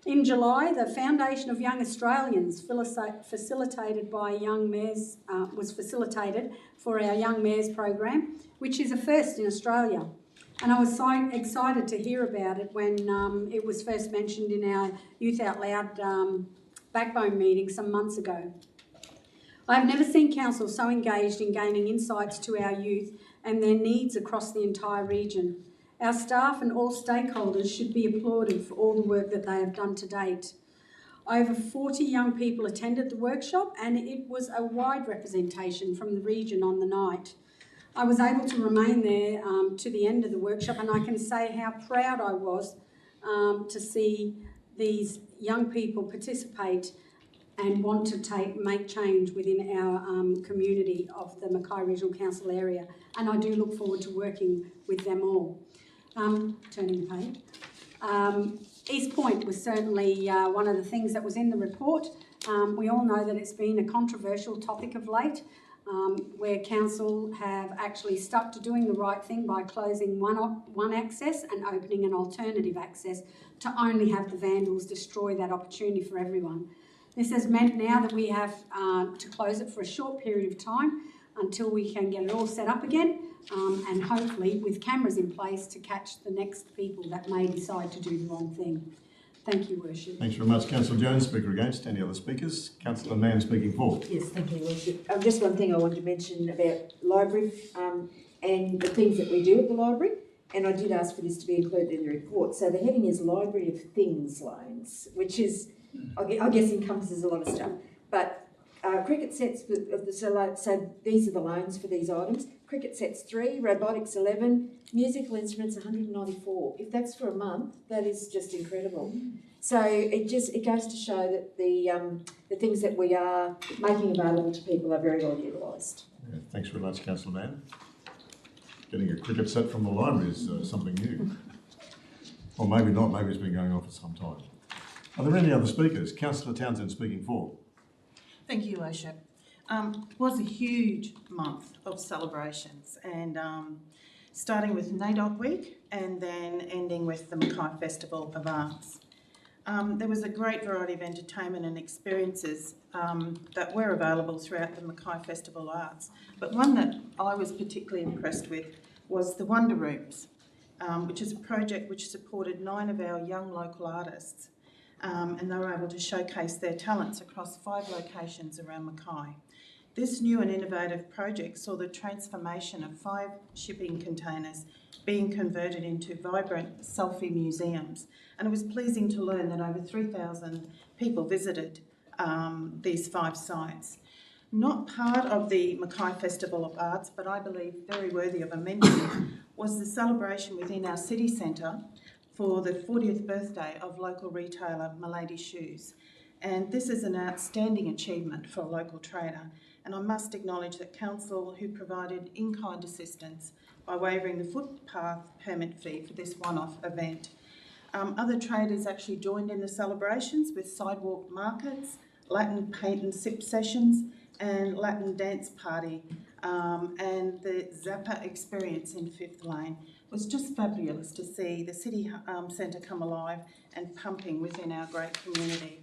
In July, the Foundation of Young Australians, facilitated by Young Mayors, was facilitated for our Young Mayors program, which is a first in Australia. And I was so excited to hear about it when it was first mentioned in our Youth Out Loud Backbone meeting some months ago. I have never seen council so engaged in gaining insights to our youth and their needs across the entire region. Our staff and all stakeholders should be applauded for all the work that they have done to date. Over 40 young people attended the workshop, and it was a wide representation from the region on the night. I was able to remain there to the end of the workshop, and I can say how proud I was to see these young people participate and want to make change within our community of the Mackay Regional Council area. And I do look forward to working with them all. Turning the page. East Point was certainly one of the things that was in the report. We all know that it's been a controversial topic of late, where council have actually stuck to doing the right thing by closing one access and opening an alternative access to only have the vandals destroy that opportunity for everyone. This has meant now that we have to close it for a short period of time until we can get it all set up again, and hopefully with cameras in place to catch the next people that may decide to do the wrong thing. Thank you, Worship. Thanks very much, Councillor Jones. Speaker against. Any other speakers? Councillor Mann speaking for. Yes, thank you, Worship. Just one thing I wanted to mention about library and the things that we do at the library, and I did ask for this to be included in the report. So the heading is Library of Things loans, which is, I guess, encompasses a lot of stuff. But cricket sets, so these are the loans for these items. Cricket sets 3, robotics 11, musical instruments 194. If that's for a month, that is just incredible. So it goes to show that the things that we are making available to people are very well utilised. Yeah, thanks very much, Councillor Mann. Getting a cricket set from the library is something new. Or maybe not, maybe it's been going on for some time. Are there any other speakers? Councillor Townsend speaking for. Thank you, Worship. It was a huge month of celebrations, and starting with NAIDOC Week and then ending with the Mackay Festival of Arts. There was a great variety of entertainment and experiences that were available throughout the Mackay Festival of Arts, but one that I was particularly impressed with was the Wonder Rooms, which is a project which supported 9 of our young local artists, and they were able to showcase their talents across 5 locations around Mackay. This new and innovative project saw the transformation of 5 shipping containers being converted into vibrant selfie museums, and it was pleasing to learn that over 3,000 people visited these 5 sites. Not part of the Mackay Festival of Arts, but I believe very worthy of a mention, was the celebration within our city centre for the 40th birthday of local retailer Milady Shoes. And this is an outstanding achievement for a local trader. And I must acknowledge that council who provided in-kind assistance by waiving the footpath permit fee for this one-off event. Other traders actually joined in the celebrations with sidewalk markets, Latin paint and sip sessions, and Latin dance party, and the Zappa experience in 5th Lane. It was just fabulous to see the city centre come alive and pumping within our great community.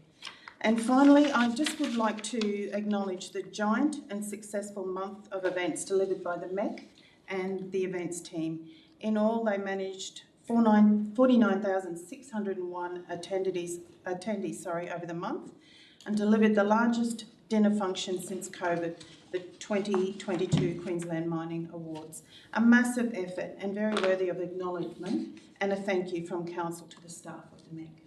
And finally, I just would like to acknowledge the giant and successful month of events delivered by the MEC and the events team. In all, they managed 49,601 attendees over the month, and delivered the largest dinner function since COVID, the 2022 Queensland Mining Awards. A massive effort and very worthy of acknowledgement, and a thank you from Council to the staff of the MEC.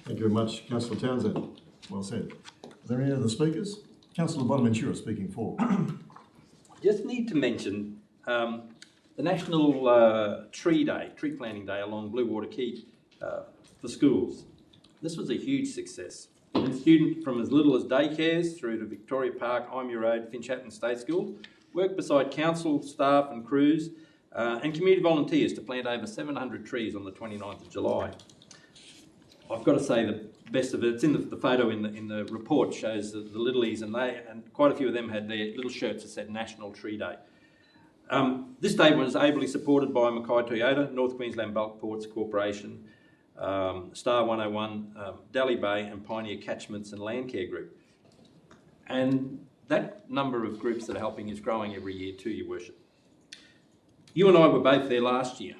Thank you very much, Councillor Townsend. Well said. Are there any other speakers? Councillor Bonaventura speaking for. Just need to mention the National Tree Planting Day along Blue Water Quay for schools. This was a huge success. And students from as little as daycares through to Victoria Park, Imey Road, Finchhatton State School worked beside council, staff and crews and community volunteers to plant over 700 trees on the 29th of July. I've got to say the best of it, it's in the photo in the report, shows the Littlies, and quite a few of them had their little shirts that said National Tree Day. This day was ably supported by Mackay Toyota, North Queensland Bulk Ports Corporation, Star 101, Dally Bay and Pioneer Catchments and Landcare Group. And that number of groups that are helping is growing every year too, Your Worship. You and I were both there last year,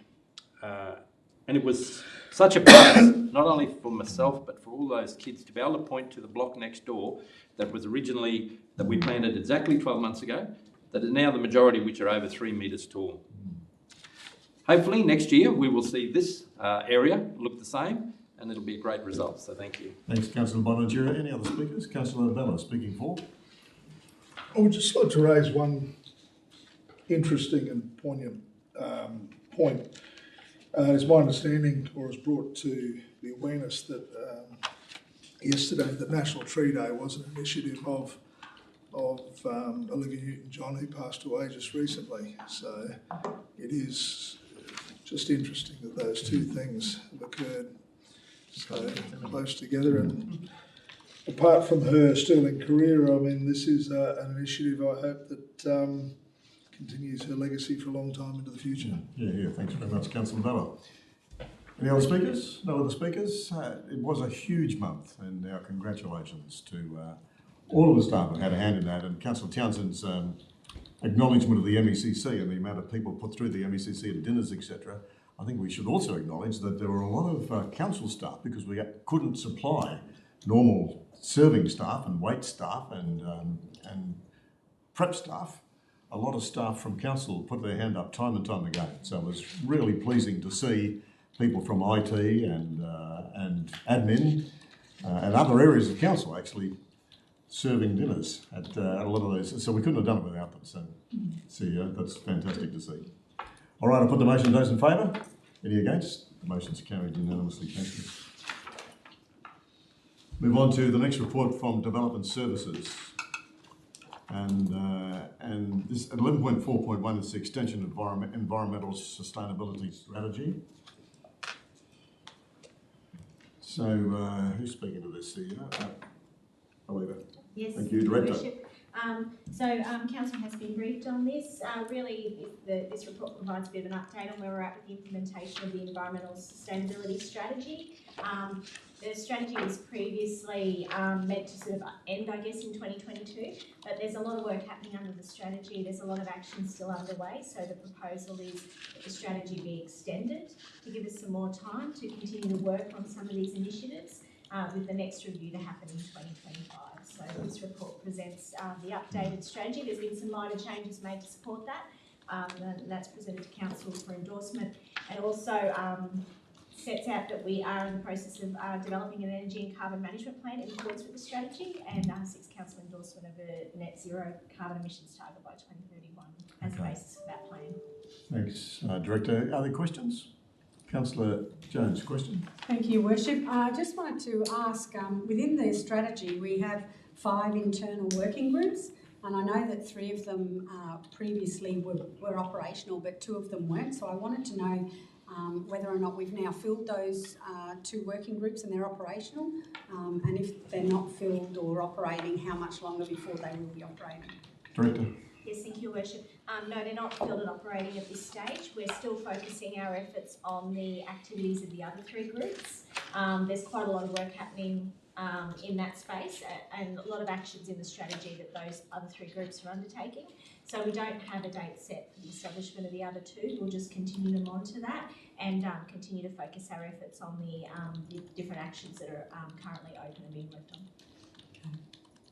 and it was such a plus, not only for myself but for all those kids, to be able to point to the block next door that we planted exactly 12 months ago, that is now the majority which are over 3 metres tall. Hopefully next year we will see this area look the same, and it'll be a great result, so thank you. Thanks, Councillor Bonaventura. Any other speakers? Councillor Bella speaking for. I would just like to raise one interesting and poignant point. It's my understanding, or is brought to the awareness that yesterday that National Tree Day was an initiative of Olivia Newton-John, who passed away just recently. So it is just interesting that those two things have occurred so close together. And apart from her sterling career, I mean, this is an initiative I hope that continues her legacy for a long time into the future. Yeah, thanks very much, Councillor Bella. Any other speakers? No other speakers? It was a huge month, and our congratulations to all of the staff that had a hand in that, and Councillor Townsend's acknowledgement of the MECC and the amount of people put through the MECC at dinners, etc. I think we should also acknowledge that there were a lot of council staff, because we couldn't supply normal serving staff and wait staff and prep staff. A lot of staff from council put their hand up time and time again. So it was really pleasing to see people from IT and admin and other areas of council actually serving dinners at a lot of those. So we couldn't have done it without them. So that's fantastic to see. All right, I'll put the motion. Those in favour? Any against? The motion's carried unanimously. Thank you. Move on to the next report from Development Services. And this 11.4.1 is the Extension Environmental Sustainability Strategy. So who's speaking to this? Oliver. Yes. Thank you, Director. Council has been briefed on this. This report provides a bit of an update on where we're at with the implementation of the Environmental Sustainability Strategy. The strategy was previously meant to sort of end, I guess, in 2022, but there's a lot of work happening under the strategy. There's a lot of action still underway, so the proposal is that the strategy be extended to give us some more time to continue to work on some of these initiatives, with the next review to happen in 2025. So this report presents the updated strategy. There's been some minor changes made to support that, and that's presented to Council for endorsement, and also sets out that we are in the process of developing an energy and carbon management plan in accordance with the strategy, and seeks Council endorsement of a net zero carbon emissions target by 2031 as the basis of that plan. Thanks, Director. Are there questions? Councillor Jones, question? Thank you, Worship. I just wanted to ask, within the strategy we have 5 internal working groups, and I know that 3 of them previously were operational, but 2 of them weren't, so I wanted to know whether or not we've now filled those 2 working groups and they're operational, and if they're not filled or operating, how much longer before they will be operating? Director. Yes, thank you, Worship. No, they're not filled and operating at this stage. We're still focusing our efforts on the activities of the other 3 groups. There's quite a lot of work happening in that space, and a lot of actions in the strategy that those other 3 groups are undertaking. So we don't have a date set for the establishment of the other 2. We'll just continue to monitor that and continue to focus our efforts on the different actions that are currently open and being worked on.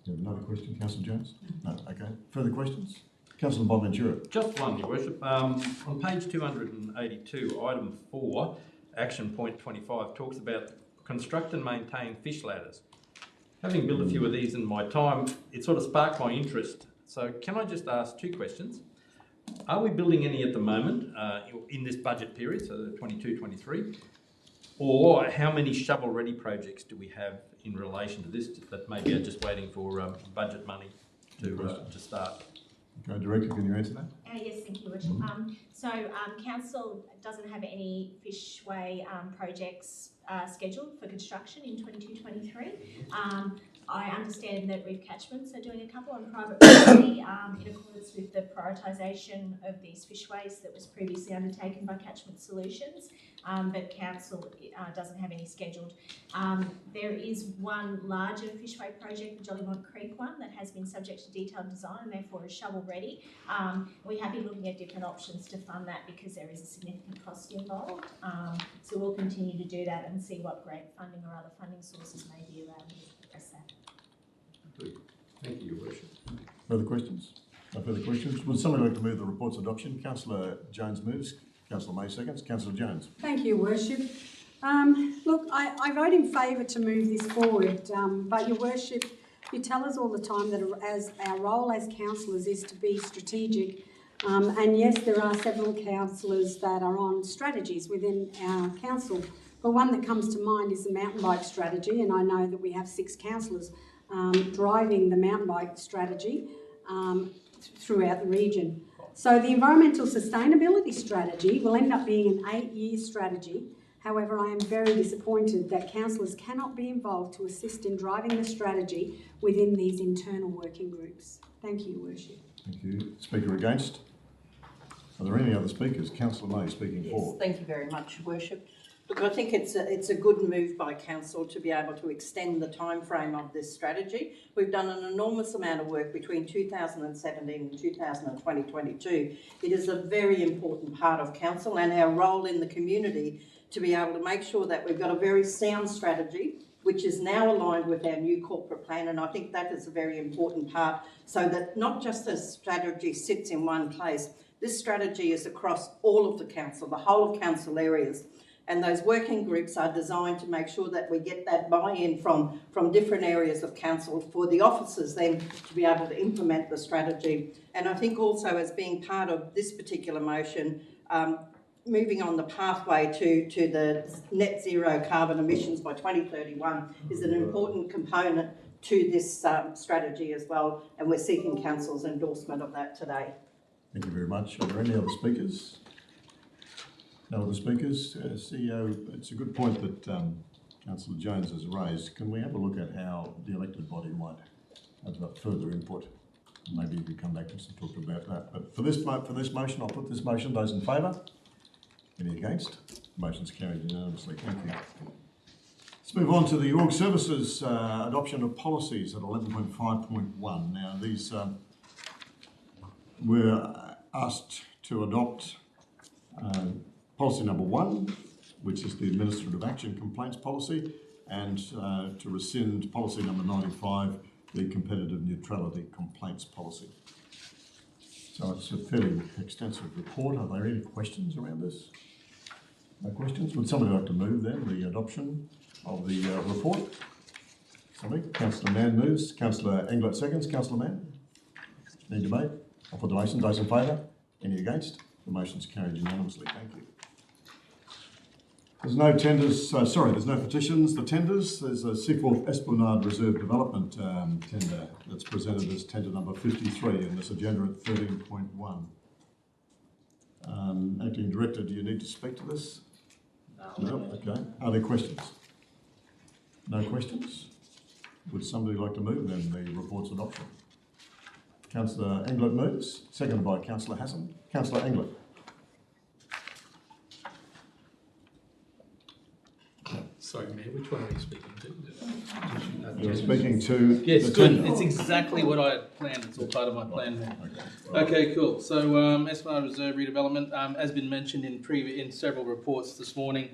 You have another question, Councillor Jones? No, okay. Further questions? Councillor Bonaventura. Just one, Your Worship. On page 282, item 4, action point 25, talks about construct and maintain fish ladders. Having built a few of these in my time, it sort of sparked my interest. So can I just ask 2 questions? Are we building any at the moment in this budget period, so the 22-23? Or how many shovel-ready projects do we have in relation to this that maybe are just waiting for budget money to start? Okay, Director, can you answer that? Yes, thank you, Worship. Council doesn't have any fishway projects scheduled for construction in 22-23. I understand that Reef Catchments are doing a couple on private property in accordance with the prioritisation of these fishways that was previously undertaken by Catchment Solutions, but Council doesn't have any scheduled. There is one larger fishway project, the Jollymont Creek one, that has been subject to detailed design and therefore is shovel ready. We have been looking at different options to fund that because there is a significant cost involved. So we'll continue to do that and see what grant funding or other funding sources may be around to address that. Thank you, Your Worship. Further questions? No further questions? Would somebody like to move the report's adoption? Councillor Jones moves. Councillor May seconds. Councillor Jones. Thank you, Worship. Look, I vote in favour to move this forward, but Your Worship, you tell us all the time that as our role as councillors is to be strategic And yes, there are several councillors that are on strategies within our council. But one that comes to mind is the mountain bike strategy, and I know that we have 6 councillors driving the mountain bike strategy throughout the region. So the environmental sustainability strategy will end up being an 8-year strategy. However, I am very disappointed that councillors cannot be involved to assist in driving the strategy within these internal working groups. Thank you, Your Worship. Thank you. Speaker against? Are there any other speakers? Councillor May speaking for. Yes, thank you very much, Your Worship. Look, I think it's a good move by Council to be able to extend the time frame of this strategy. We've done an enormous amount of work between 2017 and 2022. It is a very important part of Council and our role in the community to be able to make sure that we've got a very sound strategy which is now aligned with our new corporate plan, and I think that is a very important part, so that not just the strategy sits in one place. This strategy is across all of the council, the whole of council areas, and those working groups are designed to make sure that we get that buy-in from different areas of council for the officers then to be able to implement the strategy. And I think also as being part of this particular motion, moving on the pathway to the net zero carbon emissions by 2031 is an important component to this strategy as well, and we're seeking Council's endorsement of that today. Thank you very much. Are there any other speakers? No other speakers? CEO, it's a good point that Councillor Jones has raised. Can we have a look at how the elected body might have further input? Maybe you could come back to us and talk about that. But for this motion, I'll put this motion. Those in favour? Any against? Motion's carried unanimously. Thank you. Let's move on to the Org Services adoption of policies at 11.5.1. Now, these we're asked to adopt policy number 1, which is the Administrative Action Complaints Policy, and to rescind policy number 95, the Competitive Neutrality Complaints Policy. So it's a fairly extensive report. Are there any questions around this? No questions? Would somebody like to move then the adoption of the report? Somebody? Councillor Mann moves. Councillor Englert seconds. Councillor Mann? Any debate? I'll put the motion. Those in favour? Any against? The motion's carried unanimously. Thank you. There's no tenders, there's no petitions. The tenders, there's a Seaforth Esplanade Reserve Development tender that's presented as tender number 53 in this agenda at 13.1. Acting Director, do you need to speak to this? No. Okay. Are there questions? No questions? Would somebody like to move then the report's adoption? Councillor Englert moves, seconded by Councillor Hassan. Councillor Englert. Sorry, Mayor, which one are you speaking to? You're speaking to... Yes, good. It's exactly what I had planned. It's all part of my plan now. Okay, cool. So, Esplanade Reserve redevelopment, as been mentioned in several reports this morning,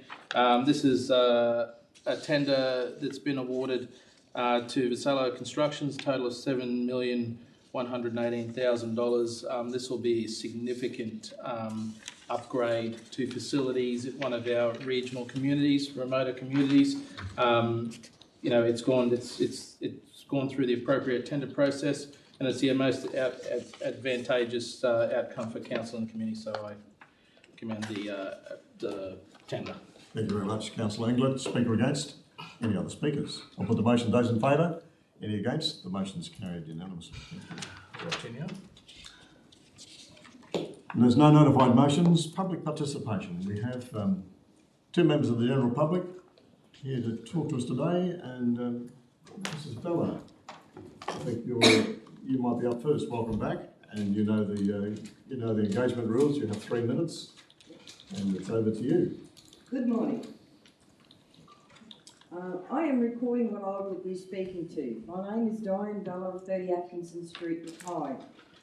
this is a tender that's been awarded to Vasallo Constructions, a total of $7,118,000. This will be a significant upgrade to facilities at one of our regional communities, remoter communities. You know, it's gone through the appropriate tender process, and it's the most advantageous outcome for council and community. So I commend the tender. Thank you very much, Councillor Englert. Speaker against? Any other speakers? I'll put the motion. Those in favour? Any against? The motion's carried unanimously. Thank you. There's no notified motions. Public participation. We have 2 members of the general public here to talk to us today, and Mrs. Bella, I think you might be up first. Welcome back, and you know the engagement rules. You have 3 minutes, and it's over to you. Good morning. I am recording what I will be speaking to. My name is Diane Bella of 30 Atkinson Street, Mackay.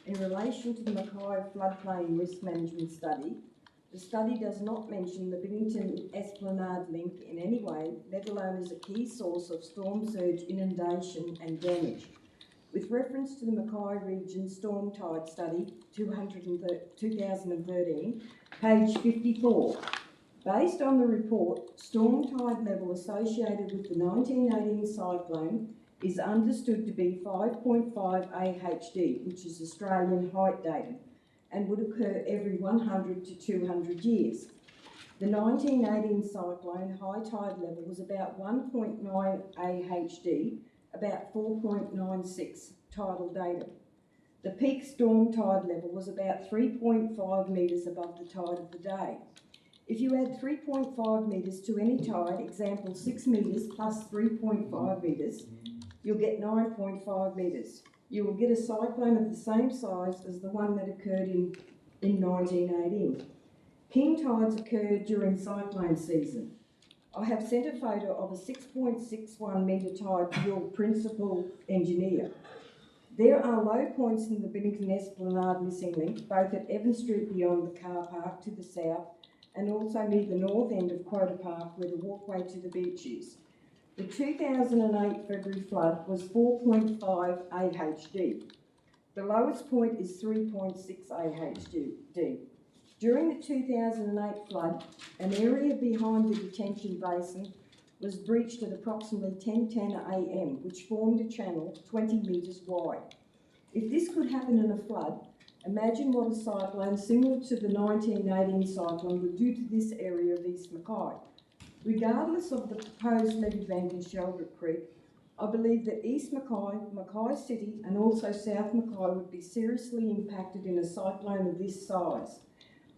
In relation to the Mackay floodplain risk management study, the study does not mention the Bennington Esplanade link in any way, let alone as a key source of storm surge, inundation and damage. With reference to the Mackay Region Storm Tide Study 2013, page 54, based on the report, storm tide level associated with the 1918 cyclone is understood to be 5.5 AHD, which is Australian height datum. and would occur every 100 to 200 years. The 1918 cyclone high tide level was about 1.9 AHD, about 4.96 tidal datum. The peak storm tide level was about 3.5 metres above the tide of the day. If you add 3.5 metres to any tide, example 6 metres plus 3.5 metres, you'll get 9.5 metres. You will get a cyclone of the same size as the one that occurred in 1918. King tides occurred during cyclone season. I have sent a photo of a 6.61 metre tide to your principal engineer. There are low points in the Bennington Esplanade missing link, both at Evan Street beyond the car park to the south and also near the north end of Quota Park where the walkway to the beach is. The 2008 February flood was 4.5 AHD. The lowest point is 3.6 AHD. During the 2008 flood, an area behind the detention basin was breached at approximately 10:10 AM, which formed a channel 20 metres wide. If this could happen in a flood, imagine what a cyclone similar to the 1918 cyclone would do to this area of East Mackay. Regardless of the proposed levee bank in Sheldrick Creek, I believe that East Mackay, Mackay City and also South Mackay would be seriously impacted in a cyclone of this size.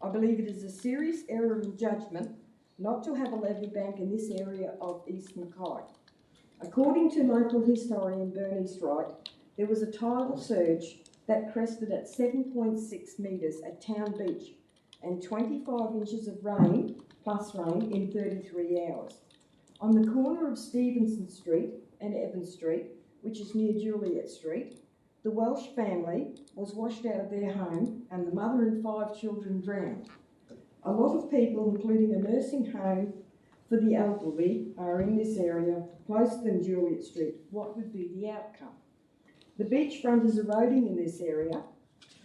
I believe it is a serious error in judgment not to have a levee bank in this area of East Mackay. According to local historian Bernice Wright, there was a tidal surge that crested at 7.6 metres at Town Beach and 25 inches of rain, plus rain, in 33 hours. On the corner of Stevenson Street and Evans Street, which is near Juliet Street, the Welsh family was washed out of their home and the mother and 5 children drowned. A lot of people, including a nursing home for the elderly, are in this area closer than Juliet Street. What would be the outcome? The beachfront is eroding in this area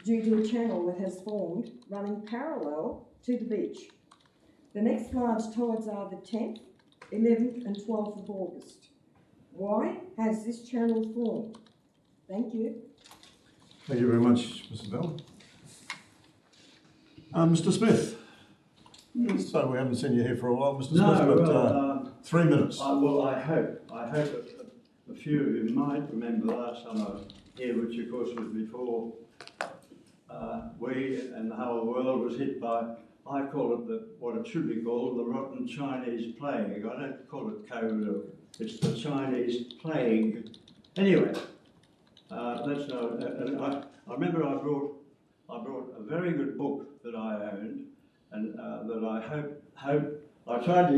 due to a channel that has formed running parallel to the beach. The next large tides are the 10th, 11th and 12th of August. Why has this channel formed? Thank you. Thank you very much, Mrs. Bell. Mr. Smith. So we haven't seen you here for a while, Mr. Smith, but 3 minutes. I hope that a few of you might remember last time I was here, which of course was before we and the whole world was hit by, I call it what it should be called, the rotten Chinese plague. I don't call it COVID, it's the Chinese plague. Anyway, let's know. I remember I brought a very good book that I owned, and that I hope I tried to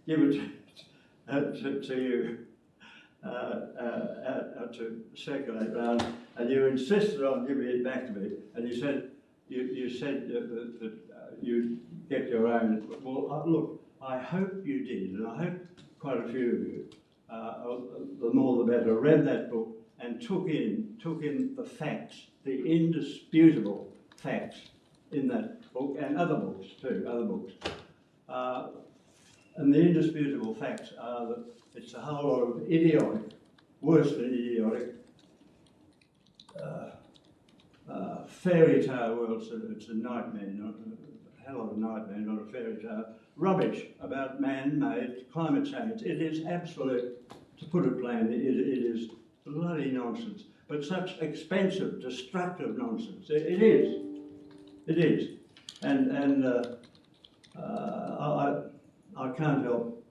give it to you to circulate around, and you insisted on giving it back to me, and you said that you'd get your own. Well, look, I hope you did, and I hope quite a few of you, the more the better, read that book and took in the facts, the indisputable facts in that book, and other books too, and the indisputable facts are that it's a whole lot of idiotic, worse than idiotic, fairy tale world. It's a nightmare, not a hell of a nightmare, not a fairy tale. Rubbish about man-made climate change. It is absolute, to put it plainly, it is bloody nonsense. But such expensive, destructive nonsense. It is. And I can't help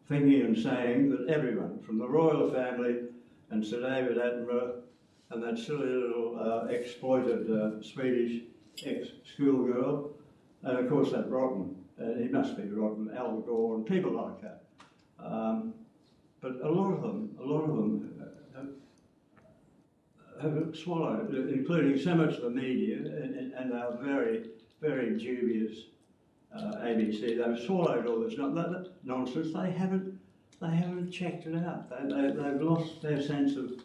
thinking and saying that everyone, from the royal family and Sir David Attenborough and that silly little exploited Swedish ex-schoolgirl, and of course that rotten, he must be rotten, Al Gore and people like that. But a lot of them have swallowed, including so much of the media and our very, very dubious ABC. They've swallowed all this nonsense. They haven't checked it out. They've lost their sense of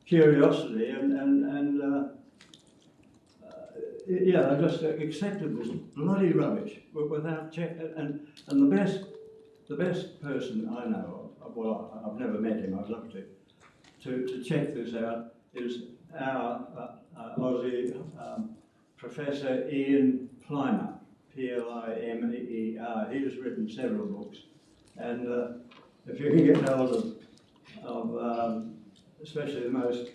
curiosity and they've just accepted this bloody rubbish without check. And the best person I know of, well, I've never met him. I'd love to check this out. Is our Aussie Professor Ian Plimer, Plimer. He has written several books, and if you can get hold of especially the most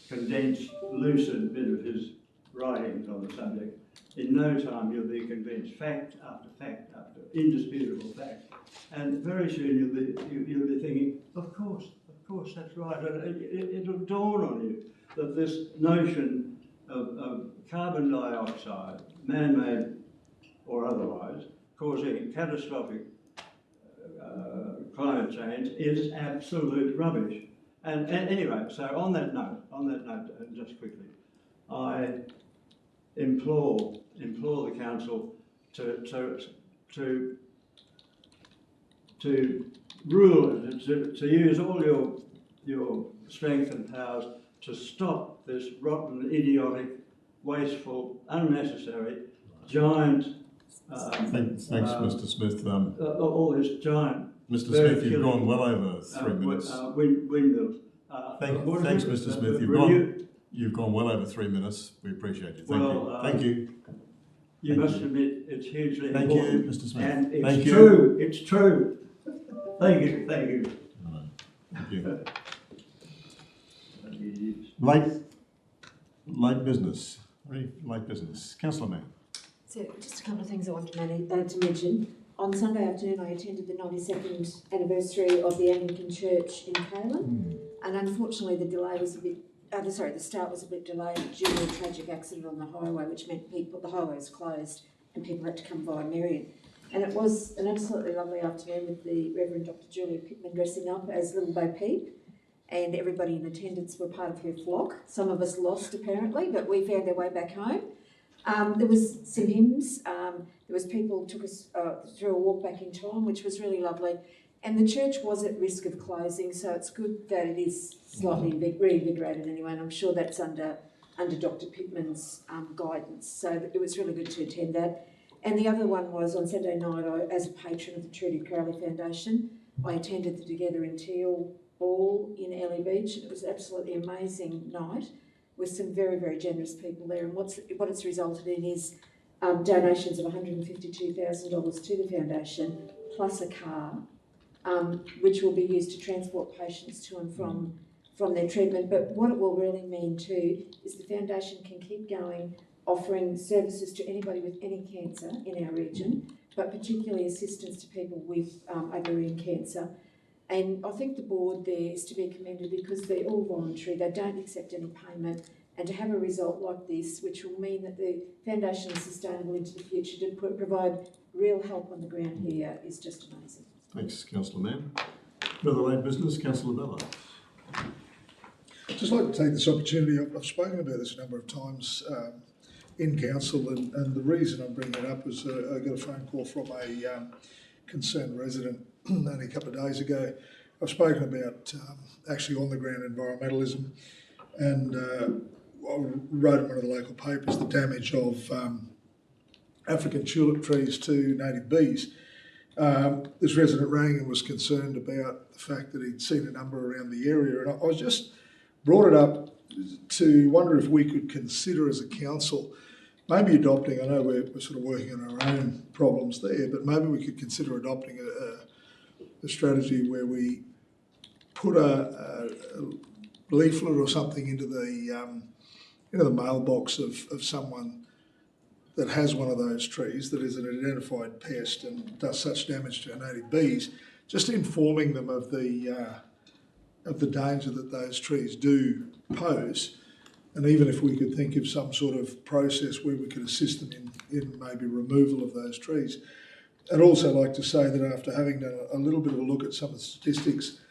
condensed, lucid bit of his writings on the subject, in no time you'll be convinced, fact after indisputable fact, and very soon you'll be thinking, of course, that's right, and it'll dawn on you that this notion of carbon dioxide, man-made or otherwise, causing catastrophic climate change is absolute rubbish. And anyway, so on that note, and just quickly, I implore the council to rule, to use all your strength and powers to stop this rotten, idiotic, wasteful, unnecessary, giant. Thanks, Mr. Smith. All this giant. Mr. Smith, you've gone well over 3 minutes. Windmills. Thanks, Mr. Smith. You've gone well over 3 minutes. We appreciate you. Thank you. You must admit it's hugely important. Thank you, Mr. Smith. And it's Thank true. It's true. Thank you. Thank you. Late business. Very late business. Councillor Mann. So just a couple of things I want to mention. On Sunday afternoon, I attended the 92nd anniversary of the Anglican Church in Caelan, and unfortunately the start was a bit delayed due to a tragic accident on the highway, which meant the highway was closed and people had to come via Marion. And it was an absolutely lovely afternoon with the Reverend Dr. Julia Pittman dressing up as Little Bo Peep, and everybody in attendance were part of her flock. Some of us lost apparently, but we found our way back home. There was some hymns, there was people took us through a walk back in time, which was really lovely. And the church was at risk of closing, so it's good that it is slightly reinvigorated anyway, and I'm sure that's under Dr. Pittman's guidance. So it was really good to attend that. And the other one was on Saturday night, as a patron of the Trudy Crowley Foundation, I attended the Together in Teal ball in Early Beach, and it was an absolutely amazing night with some very, very generous people there. And what it's resulted in is donations of $152,000 to the foundation, plus a car, which will be used to transport patients to and from their treatment. But what it will really mean too is the foundation can keep going, offering services to anybody with any cancer in our region, but particularly assistance to people with ovarian cancer. And I think the board there is to be commended because they're all voluntary, they don't accept any payment, and to have a result like this, which will mean that the foundation is sustainable into the future to provide real help on the ground here, is just amazing. Thanks, Councillor Mann. Further late business, Councillor Bello. I'd just like to take this opportunity, I've spoken about this a number of times in council, and the reason I'm bringing it up is I got a phone call from a concerned resident only a couple of days ago. I've spoken about actually on the ground environmentalism, and I wrote in one of the local papers the damage of African tulip trees to native bees. This resident rang and was concerned about the fact that he'd seen a number around the area, and I was just brought it up to wonder if we could consider as a council maybe adopting, I know we're sort of working on our own problems there, but maybe we could consider adopting a strategy where we put a leaflet or something into the mailbox of someone that has one of those trees that is an identified pest and does such damage to our native bees, just informing them of the danger that those trees do pose. And even if we could think of some sort of process where we could assist them in maybe removal of those trees. I'd also like to say that after having done a little bit of a look at some of the statistics,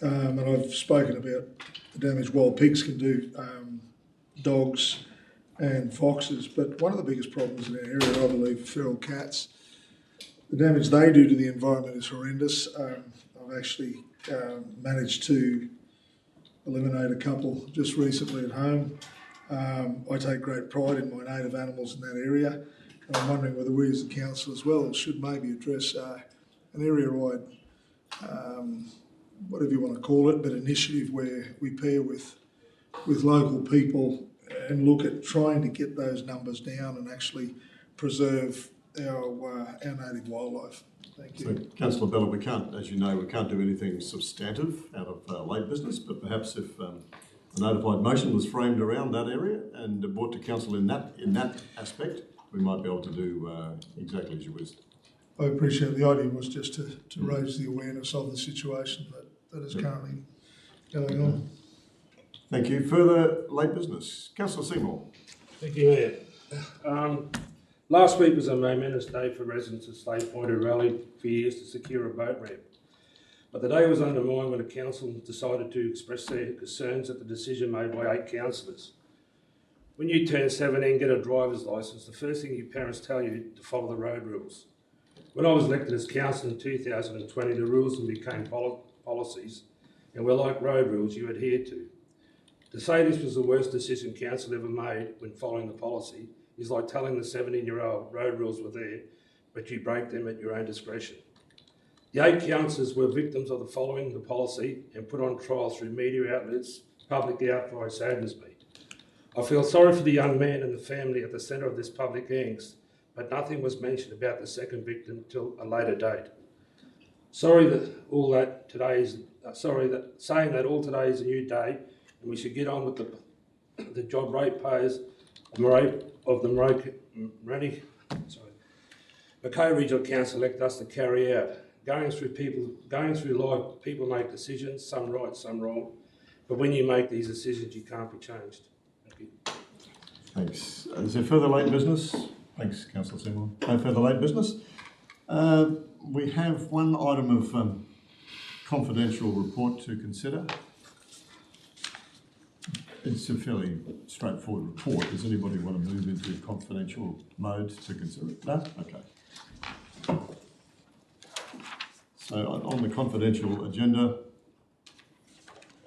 and I've spoken about the damage wild pigs can do, dogs and foxes, but one of the biggest problems in our area, I believe, are feral cats. The damage they do to the environment is horrendous. I've actually managed to eliminate a couple just recently at home. I take great pride in my native animals in that area, and I'm wondering whether we as a council as well should maybe address an area-wide, whatever you want to call it, but initiative where we pair with local people and look at trying to get those numbers down and actually preserve our native wildlife. Thank you. So, Councillor Bella, we can't, as you know, we can't do anything substantive out of late business, but perhaps if a notified motion was framed around that area and brought to council in that aspect, we might be able to do exactly as you wished. I appreciate the idea was just to raise the awareness of the situation that is currently going on. Thank you. Further late business. Councillor Seymour. Thank you, Mayor. Last week was a momentous day for residents of Slade Point who rallied for years to secure a boat ramp. But the day was undermined when the council decided to express their concerns at the decision made by 8 councillors. When you turn 17 and get a driver's licence, the first thing your parents tell you to follow the road rules. When I was elected as councillor in 2020, the rules became policies and were like road rules you adhered to. To say this was the worst decision council ever made when following the policy is like telling the 17-year-old road rules were there, but you break them at your own discretion. The 8 councillors were victims of the following the policy and put on trial through media outlets. Public outcry saddens me. I feel sorry for the young man and the family at the centre of this public angst, but nothing was mentioned about the second victim until a later date. Saying that all today is a new day, and we should get on with the job ratepayers of the Mackay Regional Council elect us to carry out. Going through life, people make decisions, some right, some wrong, but when you make these decisions, you can't be changed. Thank you. Thanks. Is there further late business? Thanks, Councillor Seymour. No further late business. We have one item of confidential report to consider. It's a fairly straightforward report. Does anybody want to move into confidential mode to consider it? No? Okay. So on the confidential agenda,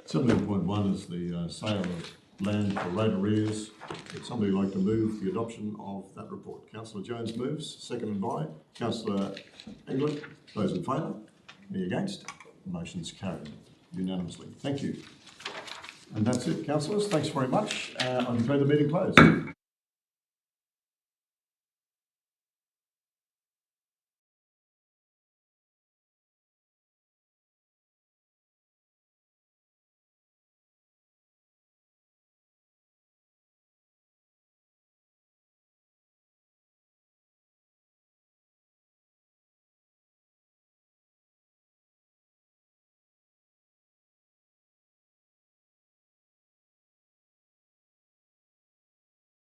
17.1 is the sale of land for road arrears. Would somebody like to move the adoption of that report? Councillor Jones moves, seconded by Councillor England. Those in favour? Any against? The motion's carried unanimously. Thank you. And that's it, councillors. Thanks very much. I declare the meeting closed.